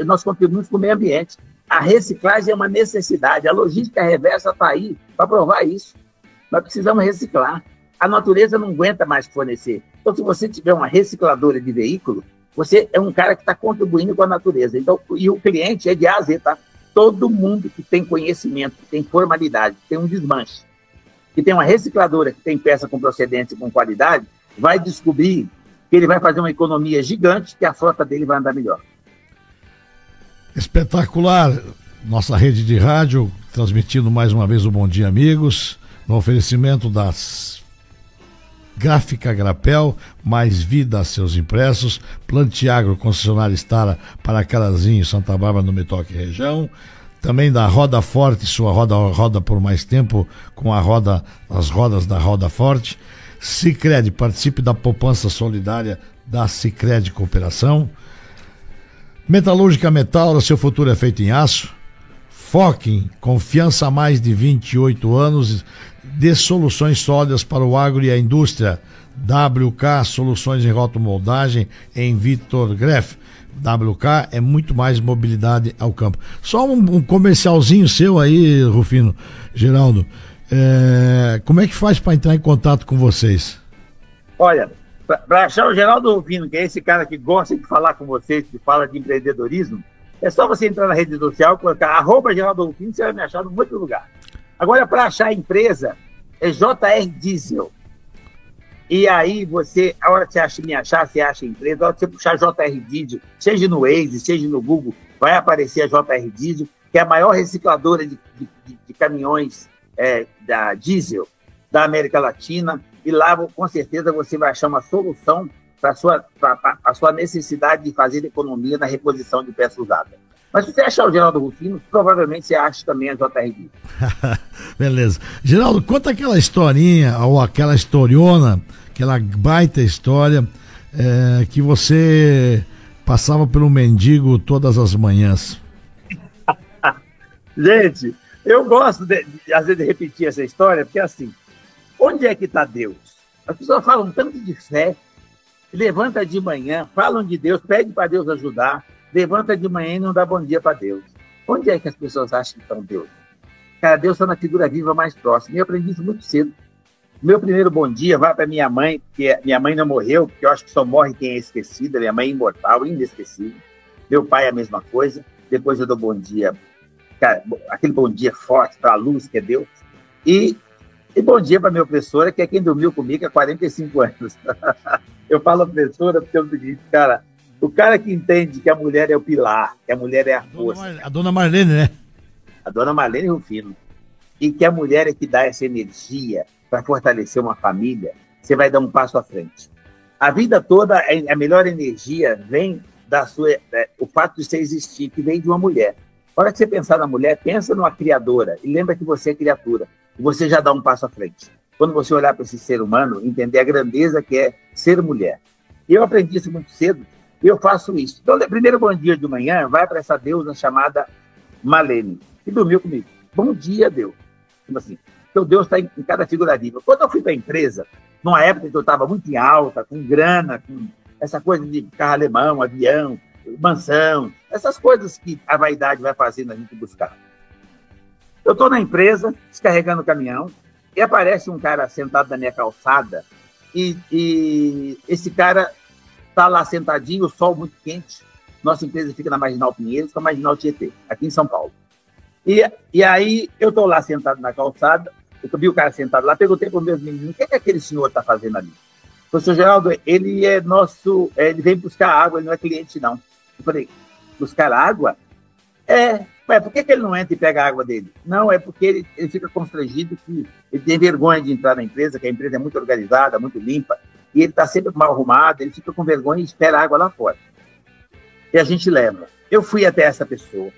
nós contribuímos com o meio ambiente. A reciclagem é uma necessidade, a logística reversa está aí para provar isso. Nós precisamos reciclar. A natureza não aguenta mais fornecer. Então, se você tiver uma recicladora de veículo, você é um cara que está contribuindo com a natureza. Então, e o cliente é de A a Z, tá? Todo mundo que tem conhecimento, que tem formalidade, que tem um desmanche, que tem uma recicladora que tem peça com procedência e com qualidade, vai descobrir que ele vai fazer uma economia gigante, que a frota dele vai andar melhor. Espetacular. Nossa rede de rádio, transmitindo mais uma vez o Bom Dia Amigos, no oferecimento das Gráfica Grapel, mais vida a seus impressos, Plantiagro, concessionária Estara para Carazinho, Santa Bárbara, no Metoque região, também da Roda Forte, sua roda por mais tempo, com as rodas da Roda Forte. Sicredi, participe da poupança solidária da Sicredi Cooperação. Metalúrgica Metaura, seu futuro é feito em aço. Foquem, confiança há mais de 28 anos, de soluções sólidas para o agro e a indústria. WK, soluções em rotomoldagem em Vitor Greff. WK é muito mais mobilidade ao campo. Só um comercialzinho seu aí, Rufino, Geraldo. Como é que faz para entrar em contato com vocês? Olha, para achar o Geraldo Rufino, que é esse cara que gosta de falar com vocês, que fala de empreendedorismo, é só você entrar na rede social, colocar @Geraldo Rufino, você vai me achar em muito lugar. Agora, para achar a empresa, é JR Diesel. E aí você, a hora que você me achar, você acha a empresa, a hora que você puxar JR Diesel, seja no Waze, seja no Google, vai aparecer a JR Diesel, que é a maior recicladora de caminhões da diesel da América Latina, e lá com certeza você vai achar uma solução para a sua necessidade de fazer economia na reposição de peça usada. Mas se você achar o Geraldo Rufino, provavelmente você acha também a JR Diesel. Beleza. Geraldo, conta aquela historinha ou aquela historiona aquela baita história que você passava pelo mendigo todas as manhãs. Gente, eu gosto, às vezes, de repetir essa história, porque assim, onde é que está Deus? As pessoas falam tanto de fé, levanta de manhã, falam de Deus, pede para Deus ajudar, levanta de manhã e não dá bom dia para Deus. Onde é que as pessoas acham que estão Deus? Cara, Deus está na figura viva mais próxima. E eu aprendi isso muito cedo. Meu primeiro bom dia vai para minha mãe, porque minha mãe não morreu, porque eu acho que só morre quem é esquecido. Minha mãe é imortal, inesquecível. Meu pai é a mesma coisa. Depois eu dou bom dia, cara, aquele bom dia forte para a luz, que é Deus. E bom dia para minha professora, que é quem dormiu comigo há 45 anos. Eu falo professora porque é o seguinte, cara, o cara que entende que a mulher é o pilar, que a mulher é a força. A dona Marlene, né? A dona Marlene Rufino. E que a mulher é que dá essa energia para fortalecer uma família, você vai dar um passo à frente. A vida toda, a melhor energia vem da sua... o fato de você existir, que vem de uma mulher. Na hora que você pensar na mulher, pensa numa criadora e lembra que você é criatura. E você já dá um passo à frente. Quando você olhar para esse ser humano, entender a grandeza que é ser mulher. E eu aprendi isso muito cedo, e eu faço isso. Então, o primeiro bom dia de manhã vai para essa deusa chamada Malene, que dormiu comigo. Bom dia, Deus. Como assim? Então, Deus está em cada figura viva. Quando eu fui para a empresa, numa época que eu estava muito em alta, com grana, com essa coisa de carro alemão, avião, mansão, essas coisas que a vaidade vai fazendo a gente buscar. Eu estou na empresa, descarregando o caminhão, e aparece um cara sentado na minha calçada, e esse cara está lá sentadinho, o sol muito quente. Nossa empresa fica na Marginal Pinheiros, com a Marginal Tietê, aqui em São Paulo. E aí eu estou lá sentado na calçada, eu vi o cara sentado lá, perguntei para os meus meninos, o que é que aquele senhor está fazendo ali? Professor Geraldo, ele é nosso, ele vem buscar água, ele não é cliente, não. Eu falei, buscar água? Ué, por que ele não entra e pega a água dele? Não, é porque ele fica constrangido, que ele tem vergonha de entrar na empresa, que a empresa é muito organizada, muito limpa, e ele está sempre mal arrumado, ele fica com vergonha e espera a água lá fora. E a gente leva. Eu fui até essa pessoa,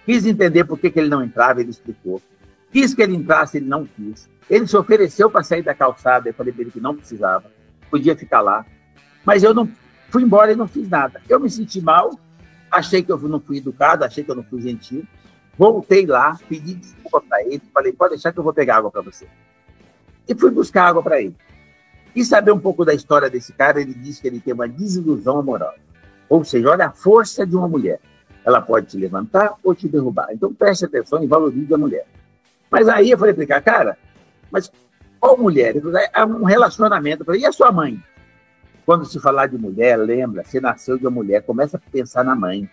quis entender por que ele não entrava, ele explicou. Quis que ele entrasse, ele não quis. Ele se ofereceu para sair da calçada, eu falei para ele que não precisava, podia ficar lá. Mas eu não fui embora e não fiz nada. Eu me senti mal, achei que eu não fui educado, achei que eu não fui gentil. Voltei lá, pedi desculpa para ele, falei, pode deixar que eu vou pegar água para você. E fui buscar água para ele. E saber um pouco da história desse cara, ele disse que ele tem uma desilusão amorosa. Ou seja, olha a força de uma mulher. Ela pode te levantar ou te derrubar. Então preste atenção e valorize a mulher. Mas aí eu falei para ele, cara, mas qual mulher? Ele falou, é um relacionamento. Eu falei, e a sua mãe? Quando se falar de mulher, lembra, você nasceu de uma mulher, começa a pensar na mãe.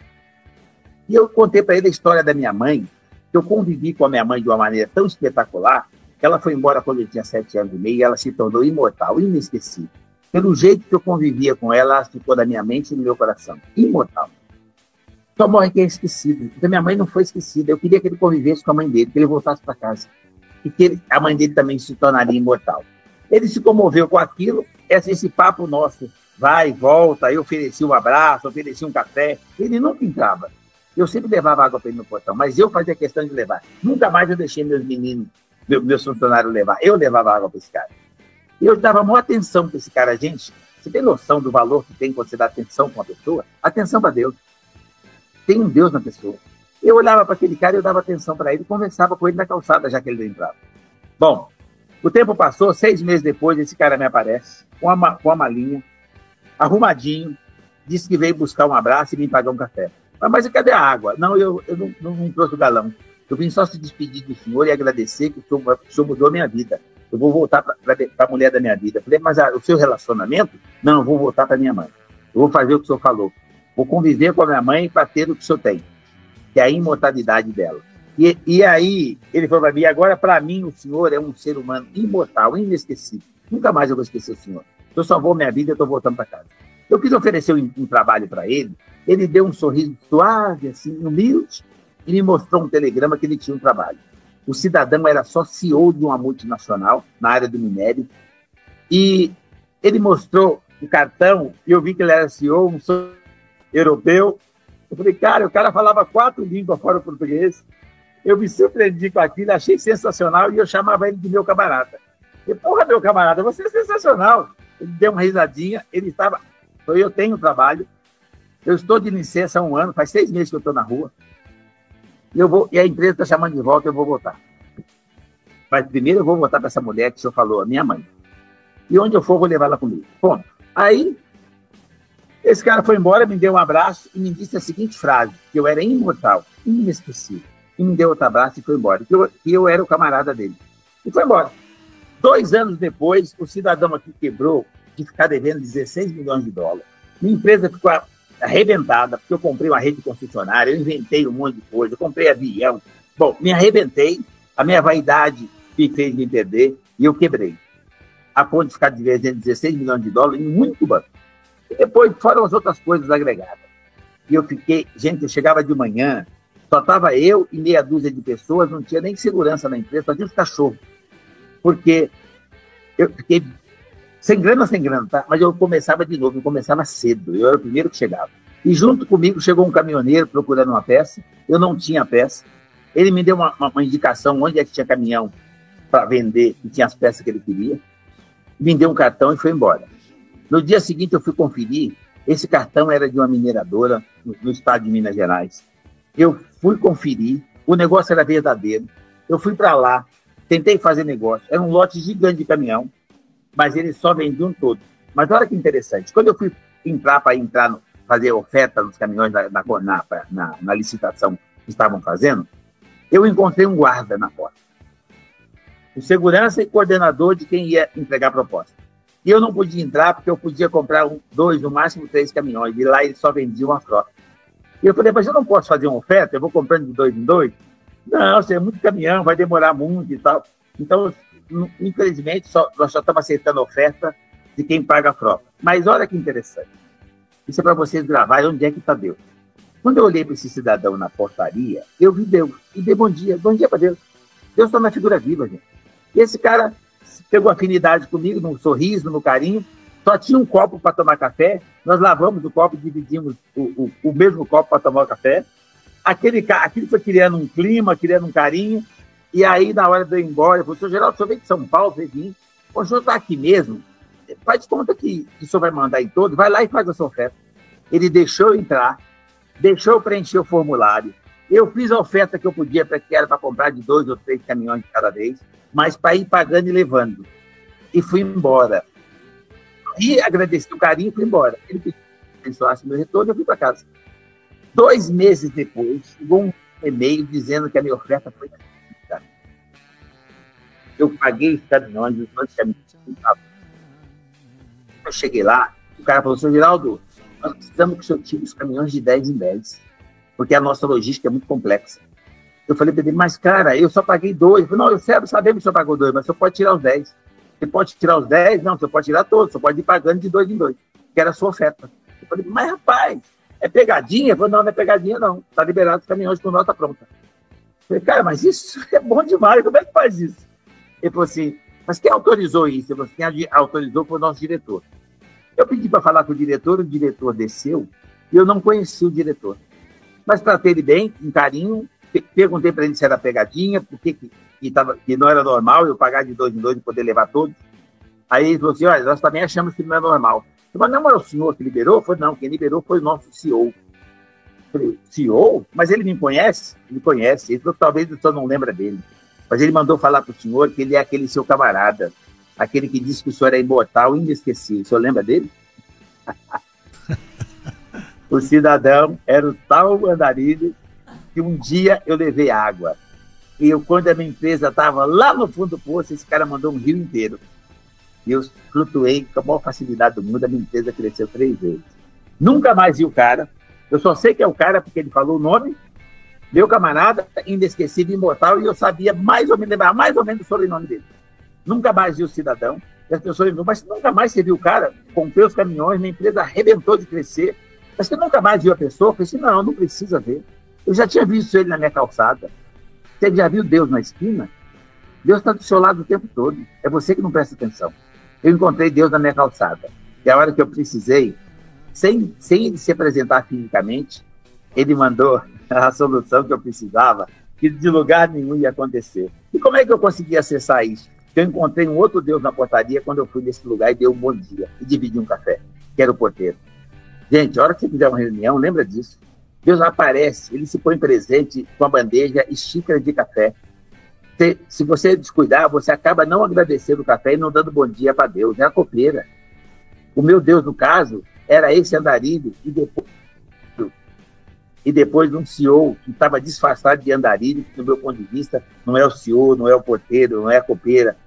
E eu contei para ele a história da minha mãe, que eu convivi com a minha mãe de uma maneira tão espetacular, que ela foi embora quando eu tinha 7 anos e meio, e ela se tornou imortal, inesquecível. Pelo jeito que eu convivia com ela, ela ficou da minha mente e do meu coração. Imortal. Só morre quem é esquecido. Então minha mãe não foi esquecida. Eu queria que ele convivesse com a mãe dele, que ele voltasse para casa. E que a mãe dele também se tornaria imortal. Ele se comoveu com aquilo, esse papo nosso, vai, volta, eu ofereci um abraço, ofereci um café, ele nunca entrava. Eu sempre levava água para ele no portão, mas eu fazia questão de levar. Nunca mais eu deixei meus meninos, meus funcionários levar. Eu levava água para esse cara. E eu dava maior atenção para esse cara. Gente, você tem noção do valor que tem quando você dá atenção para uma pessoa? Atenção para Deus. Tem um Deus na pessoa. Eu olhava para aquele cara, eu dava atenção para ele, conversava com ele na calçada, já que ele não entrava. Bom, o tempo passou, 6 meses depois, esse cara me aparece, com a malinha, arrumadinho, disse que veio buscar um abraço e me pagar um café. Mas cadê a água? Não, eu não trouxe o galão. Eu vim só se despedir do senhor e agradecer que o senhor mudou a minha vida. Eu vou voltar para a mulher da minha vida. Eu falei, mas o seu relacionamento? Não, eu vou voltar para minha mãe. Eu vou fazer o que o senhor falou. Vou conviver com a minha mãe para ter o que o senhor tem, que é a imortalidade dela. E aí, ele falou para mim, agora para mim o senhor é um ser humano imortal, inesquecível. Nunca mais eu vou esquecer o senhor. Eu salvou minha vida e eu estou voltando para casa. Eu quis oferecer um trabalho para ele, ele deu um sorriso suave, assim, humilde, e me mostrou um telegrama que ele tinha um trabalho. O cidadão era só CEO de uma multinacional na área do minério, e ele mostrou o cartão, e eu vi que ele era CEO, um europeu. Eu falei, cara, o cara falava 4 línguas fora o português. Eu me surpreendi com aquilo, achei sensacional, e eu chamava ele de meu camarada. E, porra, meu camarada, você é sensacional. Ele deu uma risadinha, ele estava... Eu tenho trabalho, eu estou de licença há 1 ano, faz 6 meses que eu estou na rua, e a empresa está chamando de volta, eu vou voltar. Mas primeiro eu vou voltar para essa mulher que o senhor falou, a minha mãe. E onde eu for, eu vou levar ela comigo. Ponto. Aí, esse cara foi embora, me deu um abraço e me disse a seguinte frase, que eu era imortal, inesquecível. E me deu outro abraço e foi embora. Que eu era o camarada dele. E foi embora. 2 anos depois, o cidadão aqui quebrou de ficar devendo 16 milhões de dólares. Minha empresa ficou arrebentada, porque eu comprei uma rede concessionária, eu inventei um monte de coisa, eu comprei avião. Bom, me arrebentei, a minha vaidade me fez me perder e eu quebrei. A ponto de ficar devendo 16 milhões de dólares em um único banco. E depois foram as outras coisas agregadas. E eu fiquei... Gente, eu chegava de manhã, só estava eu e meia dúzia de pessoas, não tinha nem segurança na empresa, só tinha os cachorros. Porque eu fiquei sem grana, tá? Mas eu começava de novo, eu começava cedo, eu era o primeiro que chegava. E junto comigo chegou um caminhoneiro procurando uma peça, eu não tinha peça, ele me deu uma indicação onde é que tinha caminhão para vender, e tinha as peças que ele queria, me deu um cartão e foi embora. No dia seguinte eu fui conferir, esse cartão era de uma mineradora no estado de Minas Gerais. Eu fui conferir, o negócio era verdadeiro, eu fui para lá, tentei fazer negócio, era um lote gigante de caminhão, mas eles só vendiam todo. Mas olha que interessante, quando eu fui fazer oferta nos caminhões na licitação que estavam fazendo, eu encontrei um guarda na porta. O segurança e coordenador de quem ia entregar a proposta. E eu não podia entrar porque eu podia comprar 2, no máximo 3 caminhões, e lá eles só vendiam a frota. E eu falei, mas eu não posso fazer uma oferta, eu vou comprando de 2 em 2? Não, você é muito caminhão, vai demorar muito e tal. Então, infelizmente, nós só estamos aceitando a oferta de quem paga a frota. Mas olha que interessante. Isso é para vocês gravarem onde é que está Deus. Quando eu olhei para esse cidadão na portaria, eu vi Deus e dei bom dia para Deus. Deus está na figura viva, gente. E esse cara pegou afinidade comigo, no sorriso, no carinho, só tinha um copo para tomar café, nós lavamos o copo, dividimos o mesmo copo para tomar o café. Aquilo foi criando um clima, criando um carinho. E aí, na hora de eu ir embora, eu falei, senhor Geraldo, o senhor veio de São Paulo, veio vir. O senhor está aqui mesmo? Faz conta que o senhor vai mandar em todo, vai lá e faz a sua oferta. Ele deixou eu entrar, deixou eu preencher o formulário. Eu fiz a oferta que eu podia, que era para comprar de 2 ou 3 caminhões de cada vez, mas para ir pagando e levando. E fui embora. E agradeci o carinho e fui embora. Ele pediu que abençoasse meu retorno e eu fui para casa. 2 meses depois, chegou um e-mail dizendo que a minha oferta foi... Eu paguei os caminhões, os 2 caminhões. Eu cheguei lá, o cara falou, senhor Geraldo, nós precisamos que o senhor tire os caminhões de 10 em 10, porque a nossa logística é muito complexa. Eu falei para ele, mas cara, eu só paguei 2. Ele falou, não, sabemos que o senhor pagou 2, mas o senhor pode tirar os 10. Você pode tirar os 10? Não, você pode tirar todos, você pode ir pagando de 2 em 2, que era a sua oferta. Eu falei, mas rapaz, é pegadinha? Ele falou, não é pegadinha não, está liberado os caminhões com nota pronta. Eu falei, cara, mas isso é bom demais, como é que faz isso? Ele falou assim, mas quem autorizou isso? Ele falou assim, quem autorizou foi o nosso diretor. Eu pedi para falar com o diretor desceu, e eu não conheci o diretor. Mas tratei ele bem, com carinho, perguntei para ele se era pegadinha, porque que não era normal eu pagar de 2 em 2 e poder levar todos. Aí ele falou assim, olha, nós também achamos que não é normal. Eu falei, não é o senhor que liberou? Eu falei, não, quem liberou foi o nosso CEO. Eu falei, CEO? Mas ele me conhece? Ele conhece. Ele falou, talvez o senhor não lembra dele. Mas ele mandou falar para o senhor que ele é aquele seu camarada, aquele que disse que o senhor é imortal, inesquecível. O senhor lembra dele? O cidadão era o tal andarilho que um dia eu levei água. E quando a minha empresa estava lá no fundo do poço, esse cara mandou um rio inteiro. E eu flutuei com a maior facilidade do mundo, a minha empresa cresceu 3 vezes. Nunca mais vi o cara. Eu só sei que é o cara porque ele falou o nome, meu camarada, inesquecível, imortal, e eu sabia lembrar mais ou menos o sobrenome dele. Nunca mais vi o cidadão. E as pessoas lembram, mas nunca mais você viu o cara? Comprei os caminhões, minha empresa arrebentou de crescer. Mas você nunca mais viu a pessoa? Eu falei assim, não precisa ver. Eu já tinha visto ele na minha calçada. Você já viu Deus na esquina? Deus está do seu lado o tempo todo. É você que não presta atenção. Eu encontrei Deus na minha calçada. E a hora que eu precisei, sem ele se apresentar fisicamente, ele mandou a solução que eu precisava, que de lugar nenhum ia acontecer. E como é que eu consegui acessar isso? que eu encontrei um outro Deus na portaria quando eu fui nesse lugar e dei um bom dia e dividi um café, que era o porteiro. Gente, a hora que você fizer uma reunião, lembra disso. Deus aparece, ele se põe presente com a bandeja e xícara de café. Se você descuidar, você acaba não agradecendo o café e não dando bom dia para Deus. É a copeira. O meu Deus, no caso, era esse andarilho e depois de um CEO que estava disfarçado de andarilho, que, do meu ponto de vista, não é o CEO, não é o porteiro, não é a copeira,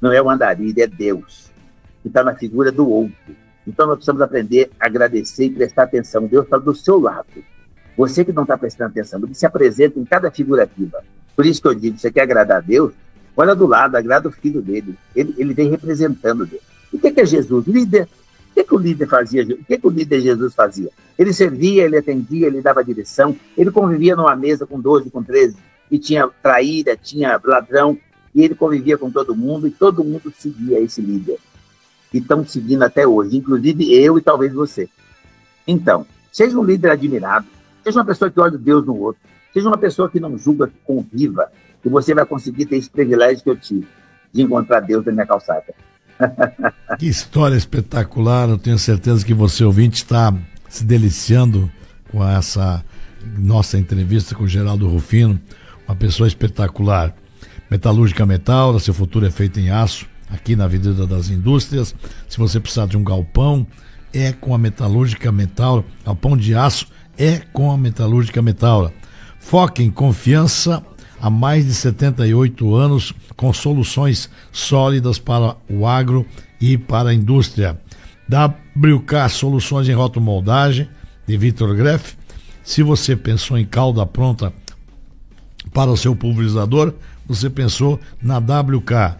não é o andarilho, é Deus, que está na figura do outro. Então nós precisamos aprender a agradecer e prestar atenção. Deus está do seu lado. Você que não está prestando atenção, ele se apresenta em cada figura viva. Por isso que eu digo, você quer agradar a Deus? Olha do lado, agrada o filho dele. Ele vem representando Deus. O que é Jesus? Líder. O que o líder fazia? O que o líder Jesus fazia? Ele servia, ele atendia, ele dava direção, ele convivia numa mesa com 12, com 13, e tinha traíra, tinha ladrão, e ele convivia com todo mundo, e todo mundo seguia esse líder. E estão seguindo até hoje, inclusive eu e talvez você. Então, seja um líder admirado, seja uma pessoa que olha Deus no outro, seja uma pessoa que não julga, que conviva, que você vai conseguir ter esse privilégio que eu tive, de encontrar Deus na minha calçada. Que história espetacular, eu tenho certeza que você, ouvinte, está se deliciando com essa nossa entrevista com o Geraldo Rufino, uma pessoa espetacular. Metalúrgica Metal, seu futuro é feito em aço, aqui na Avenida das Indústrias. Se você precisar de um galpão, é com a Metalúrgica Metal, galpão de aço é com a Metalúrgica Metal. Foca em confiança há mais de 78 anos, com soluções sólidas para o agro e para a indústria. WK Soluções em Rotomoldagem, de Vitor Greff. Se você pensou em calda pronta para o seu pulverizador, você pensou na WK.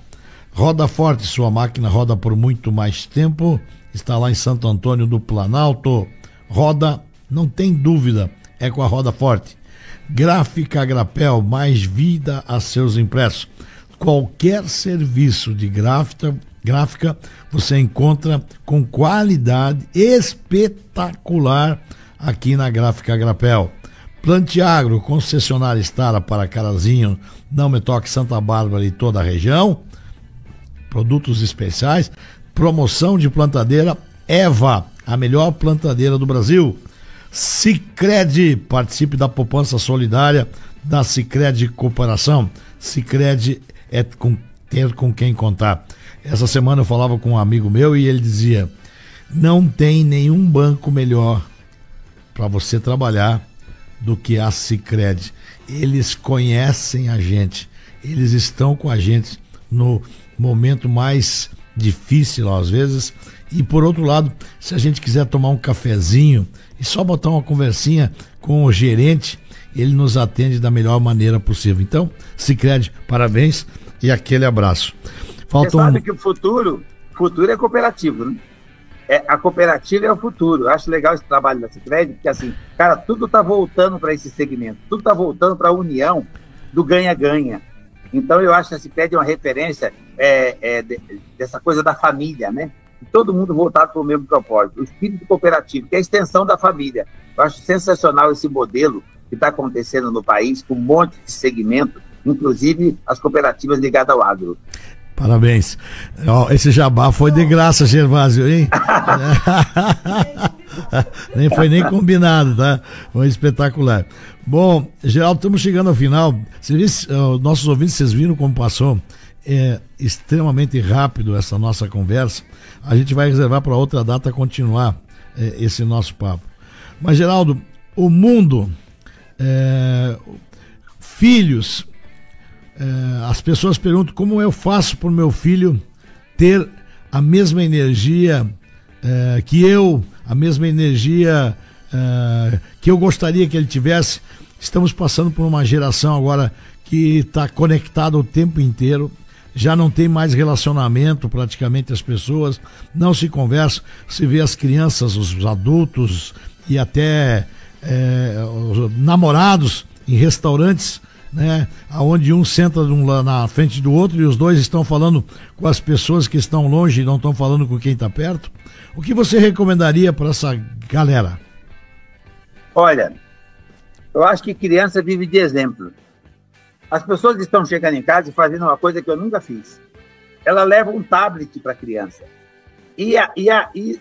Roda Forte, sua máquina roda por muito mais tempo, está lá em Santo Antônio do Planalto. Roda, não tem dúvida, é com a Roda Forte. Gráfica Grapel, mais vida a seus impressos. Qualquer serviço de gráfica você encontra com qualidade espetacular aqui na Gráfica Grapel. Plantiagro, concessionária Estara para Carazinho, Não Me Toque, Santa Bárbara e toda a região. Produtos especiais. Promoção de plantadeira Eva, a melhor plantadeira do Brasil. Sicredi, participe da poupança solidária da Sicredi Cooperação. Sicredi é ter com quem contar. Essa semana eu falava com um amigo meu e ele dizia: não tem nenhum banco melhor para você trabalhar do que a Sicredi. Eles conhecem a gente, eles estão com a gente no momento mais difícil às vezes. E por outro lado, se a gente quiser tomar um cafezinho e só botar uma conversinha com o gerente, ele nos atende da melhor maneira possível. Então, Sicredi, parabéns e aquele abraço. Você sabe que o futuro é cooperativo, né? A cooperativa é o futuro. Eu acho legal esse trabalho da Sicredi, porque assim, cara, tudo está voltando para esse segmento, tudo está voltando para a união do ganha-ganha. Então eu acho que a Sicredi é uma referência dessa coisa da família, né? Todo mundo voltado para o mesmo propósito, o espírito cooperativo, que é a extensão da família. Eu acho sensacional esse modelo que está acontecendo no país, com um monte de segmento, inclusive as cooperativas ligadas ao agro. Parabéns. Esse jabá foi de graça, Gervásio, hein? Nem foi nem combinado, tá? Foi espetacular. Bom, Geraldo, estamos chegando ao final. Nossos ouvintes, vocês viram como passou? É extremamente rápido essa nossa conversa. A gente vai reservar para outra data continuar esse nosso papo. Mas, Geraldo, o mundo, filhos, as pessoas perguntam como eu faço para o meu filho ter a mesma energia que eu, a mesma energia que eu gostaria que ele tivesse. Estamos passando por uma geração agora que está conectada o tempo inteiro. Já não tem mais relacionamento, praticamente as pessoas não se conversam. Se vê as crianças, os adultos e até os namorados em restaurantes, né, onde um senta na frente do outro e os dois estão falando com as pessoas que estão longe e não estão falando com quem está perto. O que você recomendaria para essa galera? Olha, eu acho que criança vive de exemplo. As pessoas estão chegando em casa e fazendo uma coisa que eu nunca fiz. ela leva um tablet para a criança. E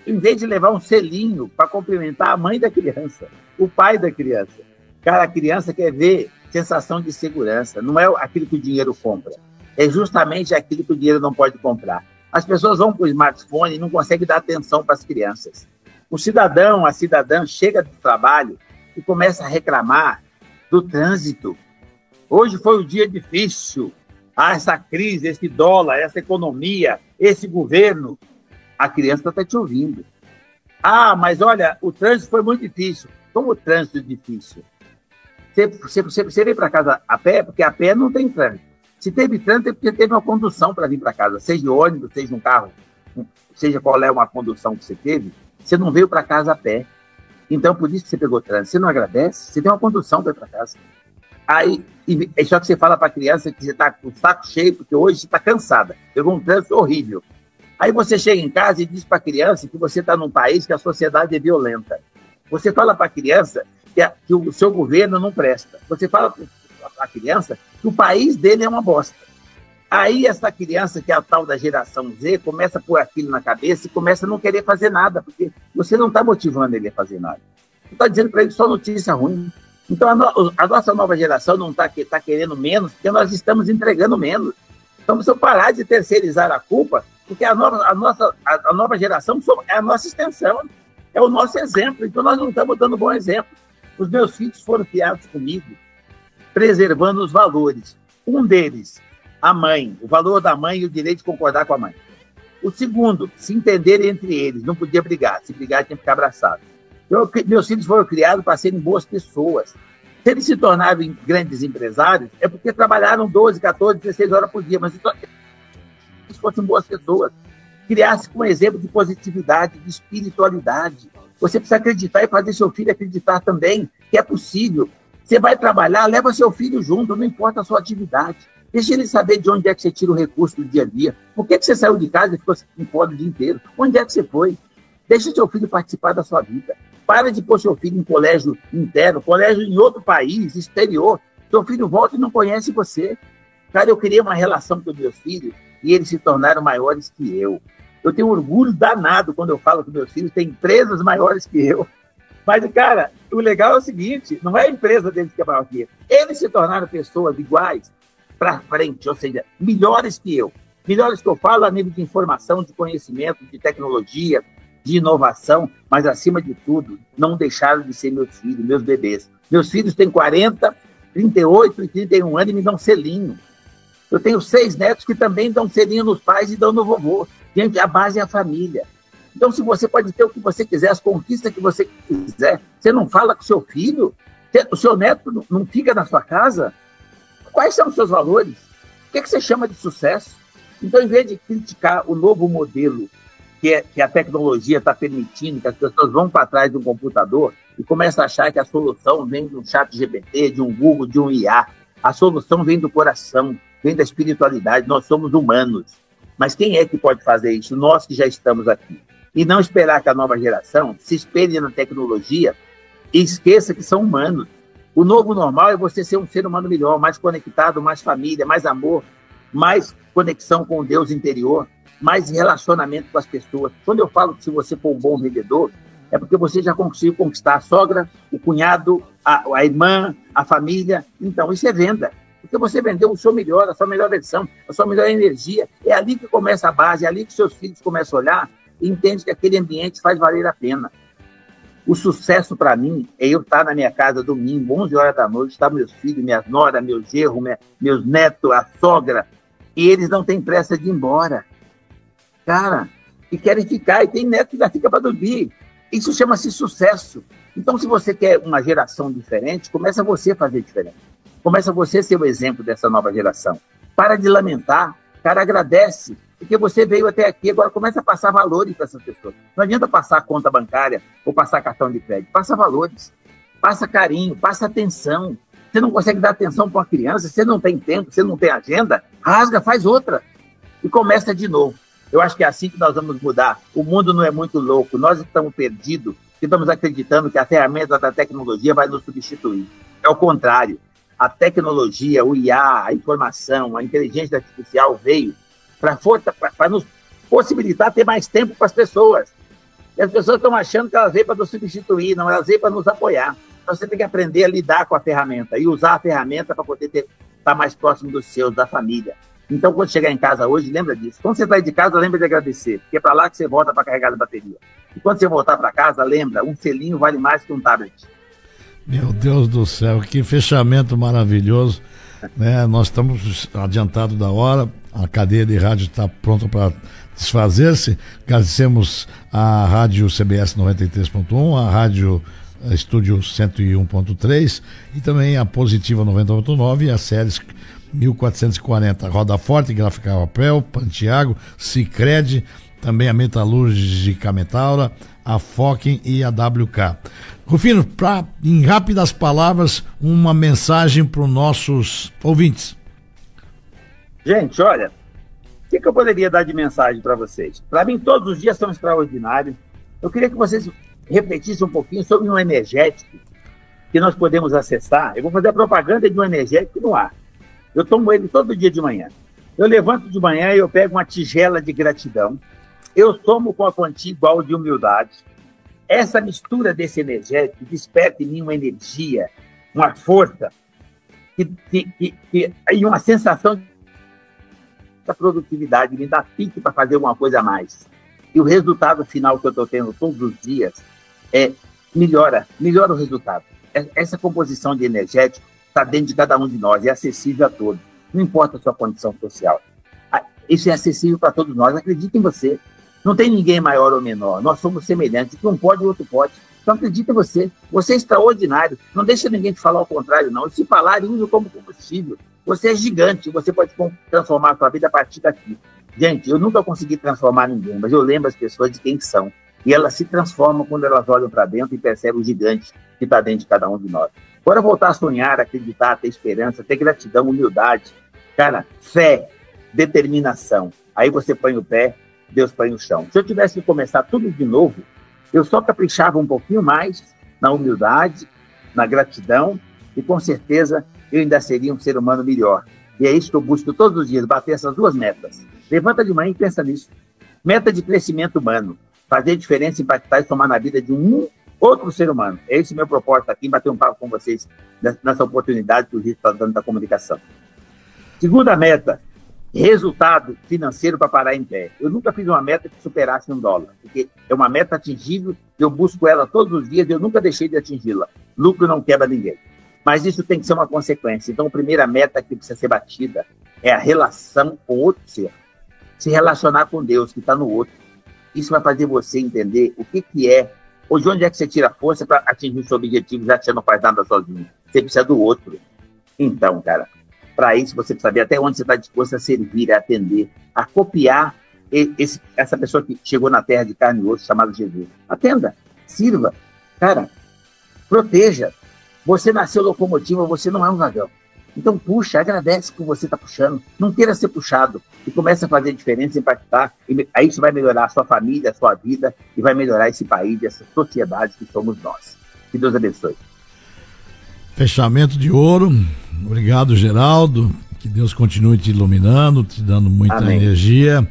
em vez de levar um selinho para cumprimentar a mãe da criança, o pai da criança. Cara, a criança quer ver sensação de segurança, não é aquilo que o dinheiro compra. É justamente aquilo que o dinheiro não pode comprar. As pessoas vão para o smartphone e não conseguem dar atenção para as crianças. O cidadão, a cidadã chega do trabalho e começa a reclamar do trânsito. Hoje foi um dia difícil. Essa crise, esse dólar, essa economia, esse governo. A criança está te ouvindo. Mas olha, o trânsito foi muito difícil. Como o trânsito é difícil? Você vem para casa a pé, porque a pé não tem trânsito. Se teve trânsito, é porque teve uma condução para vir para casa, seja ônibus, seja um carro, seja qual é uma condução que você teve, você não veio para casa a pé. Então, por isso que você pegou trânsito. Você não agradece, você tem uma condução para ir para casa. Aí, só que você fala para a criança que você está com o saco cheio, porque hoje você está cansada, pegou um trânsito horrível. Aí você chega em casa e diz para a criança que você está num país que a sociedade é violenta. Você fala para a criança que o seu governo não presta. Você fala para a criança que o país dele é uma bosta. Aí essa criança, que é a tal da geração Z, começa a pôr aquilo na cabeça e começa a não querer fazer nada, porque você não está motivando ele a fazer nada. Você está dizendo para ele só notícia ruim. Então a nossa nova geração não está querendo menos, porque nós estamos entregando menos. Então precisamos parar de terceirizar a culpa, porque a nova geração é a nossa extensão, é o nosso exemplo. Então nós não estamos dando bom exemplo. Os meus filhos foram criados comigo, preservando os valores. Um deles, a mãe, o valor da mãe e o direito de concordar com a mãe. O segundo, se entenderem entre eles, não podia brigar. Se brigar, tinha que ficar abraçado. Meus filhos foram criados para serem boas pessoas. Se eles se tornaram grandes empresários, é porque trabalharam 12, 14, 16 horas por dia, mas se fossem boas pessoas, criasse com um exemplo de positividade, de espiritualidade. Você precisa acreditar e fazer seu filho acreditar também que é possível. Você vai trabalhar, leva seu filho junto, não importa a sua atividade. Deixa ele saber de onde é que você tira o recurso do dia a dia. Por que você saiu de casa e ficou em fora o dia inteiro? Onde é que você foi? Deixa seu filho participar da sua vida. Para de pôr seu filho em colégio interno, colégio em outro país, exterior. Seu filho volta e não conhece você. Cara, eu criei uma relação com meus filhos e eles se tornaram maiores que eu. Eu tenho orgulho danado quando eu falo que meus filhos têm empresas maiores que eu. Mas, cara, o legal é o seguinte, não é a empresa deles que é maior que eu. Eles se tornaram pessoas iguais para frente, ou seja, melhores que eu. Melhores que eu falo a nível de informação, de conhecimento, de tecnologia, de inovação, mas, acima de tudo, não deixaram de ser meus filhos, meus bebês. Meus filhos têm 40, 38 e 31 anos e me dão selinho. Eu tenho 6 netos que também dão selinho nos pais e dão no vovô. Gente, a base é a família. Então, se você pode ter o que você quiser, as conquistas que você quiser, você não fala com o seu filho, o seu neto não fica na sua casa, quais são os seus valores? O que você chama de sucesso? Então, em vez de criticar o novo modelo que a tecnologia está permitindo, que as pessoas vão para trás de um computador e começam a achar que a solução vem de um ChatGPT, de um Google, de um IA, a solução vem do coração, vem da espiritualidade, nós somos humanos. Mas quem é que pode fazer isso? Nós que já estamos aqui. E não esperar que a nova geração se espelhe na tecnologia e esqueça que são humanos. O novo normal é você ser um ser humano melhor, mais conectado, mais família, mais amor, mais conexão com o Deus interior, mais relacionamento com as pessoas. Quando eu falo que se você for um bom vendedor, é porque você já conseguiu conquistar a sogra, o cunhado, a irmã, a família. Então, isso é venda. Porque você vendeu o seu melhor, a sua melhor versão, a sua melhor energia. É ali que começa a base, é ali que seus filhos começam a olhar e entendem que aquele ambiente faz valer a pena. O sucesso para mim é eu estar na minha casa domingo, 11 horas da noite, estar meus filhos, minhas noras, meus genros, meus netos, a sogra, e eles não têm pressa de ir embora. Cara, e querem ficar, e tem neto que já fica para dormir. Isso chama-se sucesso. Então, se você quer uma geração diferente, começa você a fazer diferente. Começa você a ser o exemplo dessa nova geração. Para de lamentar, cara, agradece, porque você veio até aqui, agora começa a passar valores para essas pessoas. Não adianta passar conta bancária ou passar cartão de crédito, passa valores, passa carinho, passa atenção. Você não consegue dar atenção para uma criança, você não tem tempo, você não tem agenda, rasga, faz outra e começa de novo. Eu acho que é assim que nós vamos mudar. O mundo não é muito louco, nós estamos perdidos, estamos acreditando que a ferramenta da tecnologia vai nos substituir. É o contrário. A tecnologia, o IA, a informação, a inteligência artificial veio para nos possibilitar ter mais tempo para as pessoas. E as pessoas estão achando que elas veem para nos substituir, não, elas veem para nos apoiar. Então você tem que aprender a lidar com a ferramenta e usar a ferramenta para poder estar mais próximo dos seus, da família. Então, quando chegar em casa hoje, lembra disso. Quando você sair de casa, lembra de agradecer, porque é para lá que você volta para carregar a bateria. E quando você voltar para casa, lembra, um selinho vale mais que um tablet. Meu Deus do céu, que fechamento maravilhoso, né? Nós estamos adiantados da hora, a cadeia de rádio está pronta para desfazer-se. Agradecemos a Rádio CBS 93.1, a Rádio Estúdio 101.3 e também a Positiva 90.9 e a Séries 1440, Roda Forte, Gráfica Papel, Pantiago, Sicredi, também a Metalúrgica Metaura, a Fokken e a WK. Rufino, em rápidas palavras, uma mensagem para os nossos ouvintes. Gente, olha, o que eu poderia dar de mensagem para vocês? Para mim, todos os dias são extraordinários. Eu queria que vocês refletissem um pouquinho sobre um energético que nós podemos acessar. Eu vou fazer a propaganda de um energético no ar. Eu tomo ele todo dia de manhã. Eu levanto de manhã e eu pego uma tigela de gratidão. Eu tomo com a quantia igual de humildade. Essa mistura desse energético desperta em mim uma energia, uma força e uma sensação de produtividade, me dá pique para fazer alguma coisa a mais. E o resultado final que eu estou tendo todos os dias melhora o resultado. Essa composição de energético está dentro de cada um de nós, é acessível a todos. Não importa a sua condição social. Isso é acessível para todos nós. Acredite em você. Não tem ninguém maior ou menor. Nós somos semelhantes. Um pode, o outro pode. Então acredite em você. Você é extraordinário. Não deixa ninguém te falar o contrário, não. E se falar, use como combustível. Você é gigante. Você pode transformar a sua vida a partir daqui. Gente, eu nunca consegui transformar ninguém, mas eu lembro as pessoas de quem são. E elas se transformam quando elas olham para dentro e percebem o gigante que está dentro de cada um de nós. Bora voltar a sonhar, acreditar, ter esperança, ter gratidão, humildade. Cara, fé, determinação. Aí você põe o pé, Deus põe o chão. Se eu tivesse que começar tudo de novo, eu só caprichava um pouquinho mais na humildade, na gratidão, e com certeza eu ainda seria um ser humano melhor. E é isso que eu busco todos os dias, bater essas duas metas. Levanta de manhã e pensa nisso. Meta de crescimento humano. Fazer diferença, impactar e tomar na vida de um outro ser humano. É esse o meu propósito aqui, bater um papo com vocês nessa oportunidade que o Rio está dando da comunicação. Segunda meta, resultado financeiro para parar em pé. Eu nunca fiz uma meta que superasse $1, porque é uma meta atingível, eu busco ela todos os dias e eu nunca deixei de atingi-la. Lucro não quebra ninguém. Mas isso tem que ser uma consequência. Então, a primeira meta que precisa ser batida é a relação com outro ser. Se relacionar com Deus, que está no outro. Isso vai fazer você entender o que é, ou de onde é que você tira força para atingir o seu objetivo, já que você não faz nada sozinho. Você precisa do outro. Então, cara, para isso você precisa saber até onde você está disposto a servir, a atender, a copiar essa pessoa que chegou na terra de carne e osso, chamada Jesus. Atenda, sirva, cara, proteja. Você nasceu locomotiva, você não é um vagão. Então puxa, agradece por você estar puxando, não queira ser puxado e comece a fazer diferença, impactar, e aí isso vai melhorar a sua família, a sua vida e vai melhorar esse país, essa sociedade que somos nós. Que Deus abençoe. Fechamento de ouro. Obrigado, Geraldo. Que Deus continue te iluminando, te dando muita Amém. energia,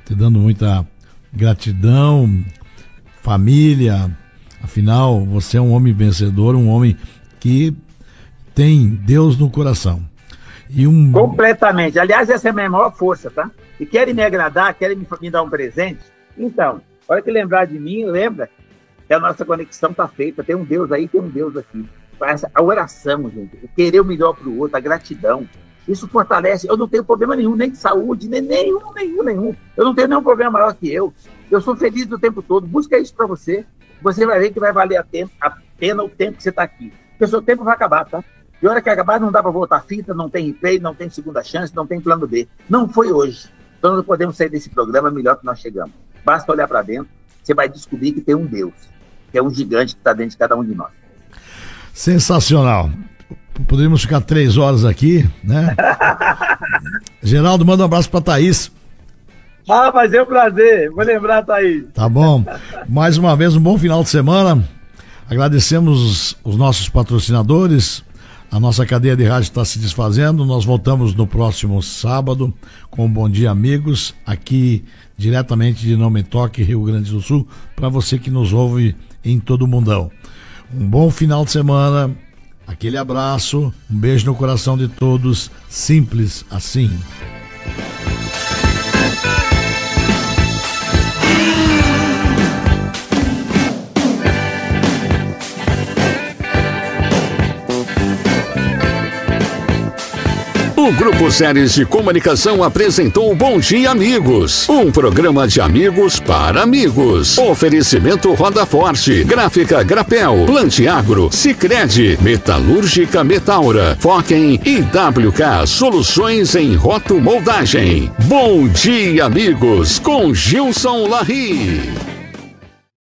te dando muita gratidão, família. Afinal, você é um homem vencedor, um homem que tem Deus no coração. Completamente. Aliás, essa é a minha maior força, tá? E querem me agradar, querem me dar um presente? Então, hora que lembrar de mim, lembra que a nossa conexão está feita. Tem um Deus aí, tem um Deus aqui. A oração, gente, o querer o melhor para o outro, a gratidão. Isso fortalece. Eu não tenho problema nenhum, nem de saúde, nenhum. Eu não tenho nenhum problema maior que eu. Eu sou feliz o tempo todo. Busca isso para você. Você vai ver que vai valer a pena o tempo que você está aqui. Porque o seu tempo vai acabar, tá? E a hora que acabar, não dá para voltar a fita, não tem replay, não tem segunda chance, não tem plano B. Não foi hoje. Então nós podemos sair desse programa melhor que nós chegamos. Basta olhar para dentro, você vai descobrir que tem um Deus, que é um gigante que está dentro de cada um de nós. Sensacional. Poderíamos ficar 3 horas aqui, né? Geraldo, manda um abraço para Thaís. Mas é um prazer. Vou lembrar, Thaís. Tá bom. Mais uma vez, um bom final de semana. Agradecemos os nossos patrocinadores, A nossa cadeia de rádio está se desfazendo. Nós voltamos no próximo sábado com o Bom Dia Amigos, aqui diretamente de Não Me Toque, Rio Grande do Sul, para você que nos ouve em todo o mundão. Um bom final de semana, aquele abraço, um beijo no coração de todos, simples assim. O Grupo Séries de Comunicação apresentou Bom Dia Amigos, um programa de amigos para amigos. Oferecimento Roda Forte, Gráfica Grapel, Plantiagro, Sicredi, Metalúrgica Metaura, Foquem e WK Soluções em Rotomoldagem. Bom Dia Amigos, com Gilson Larry.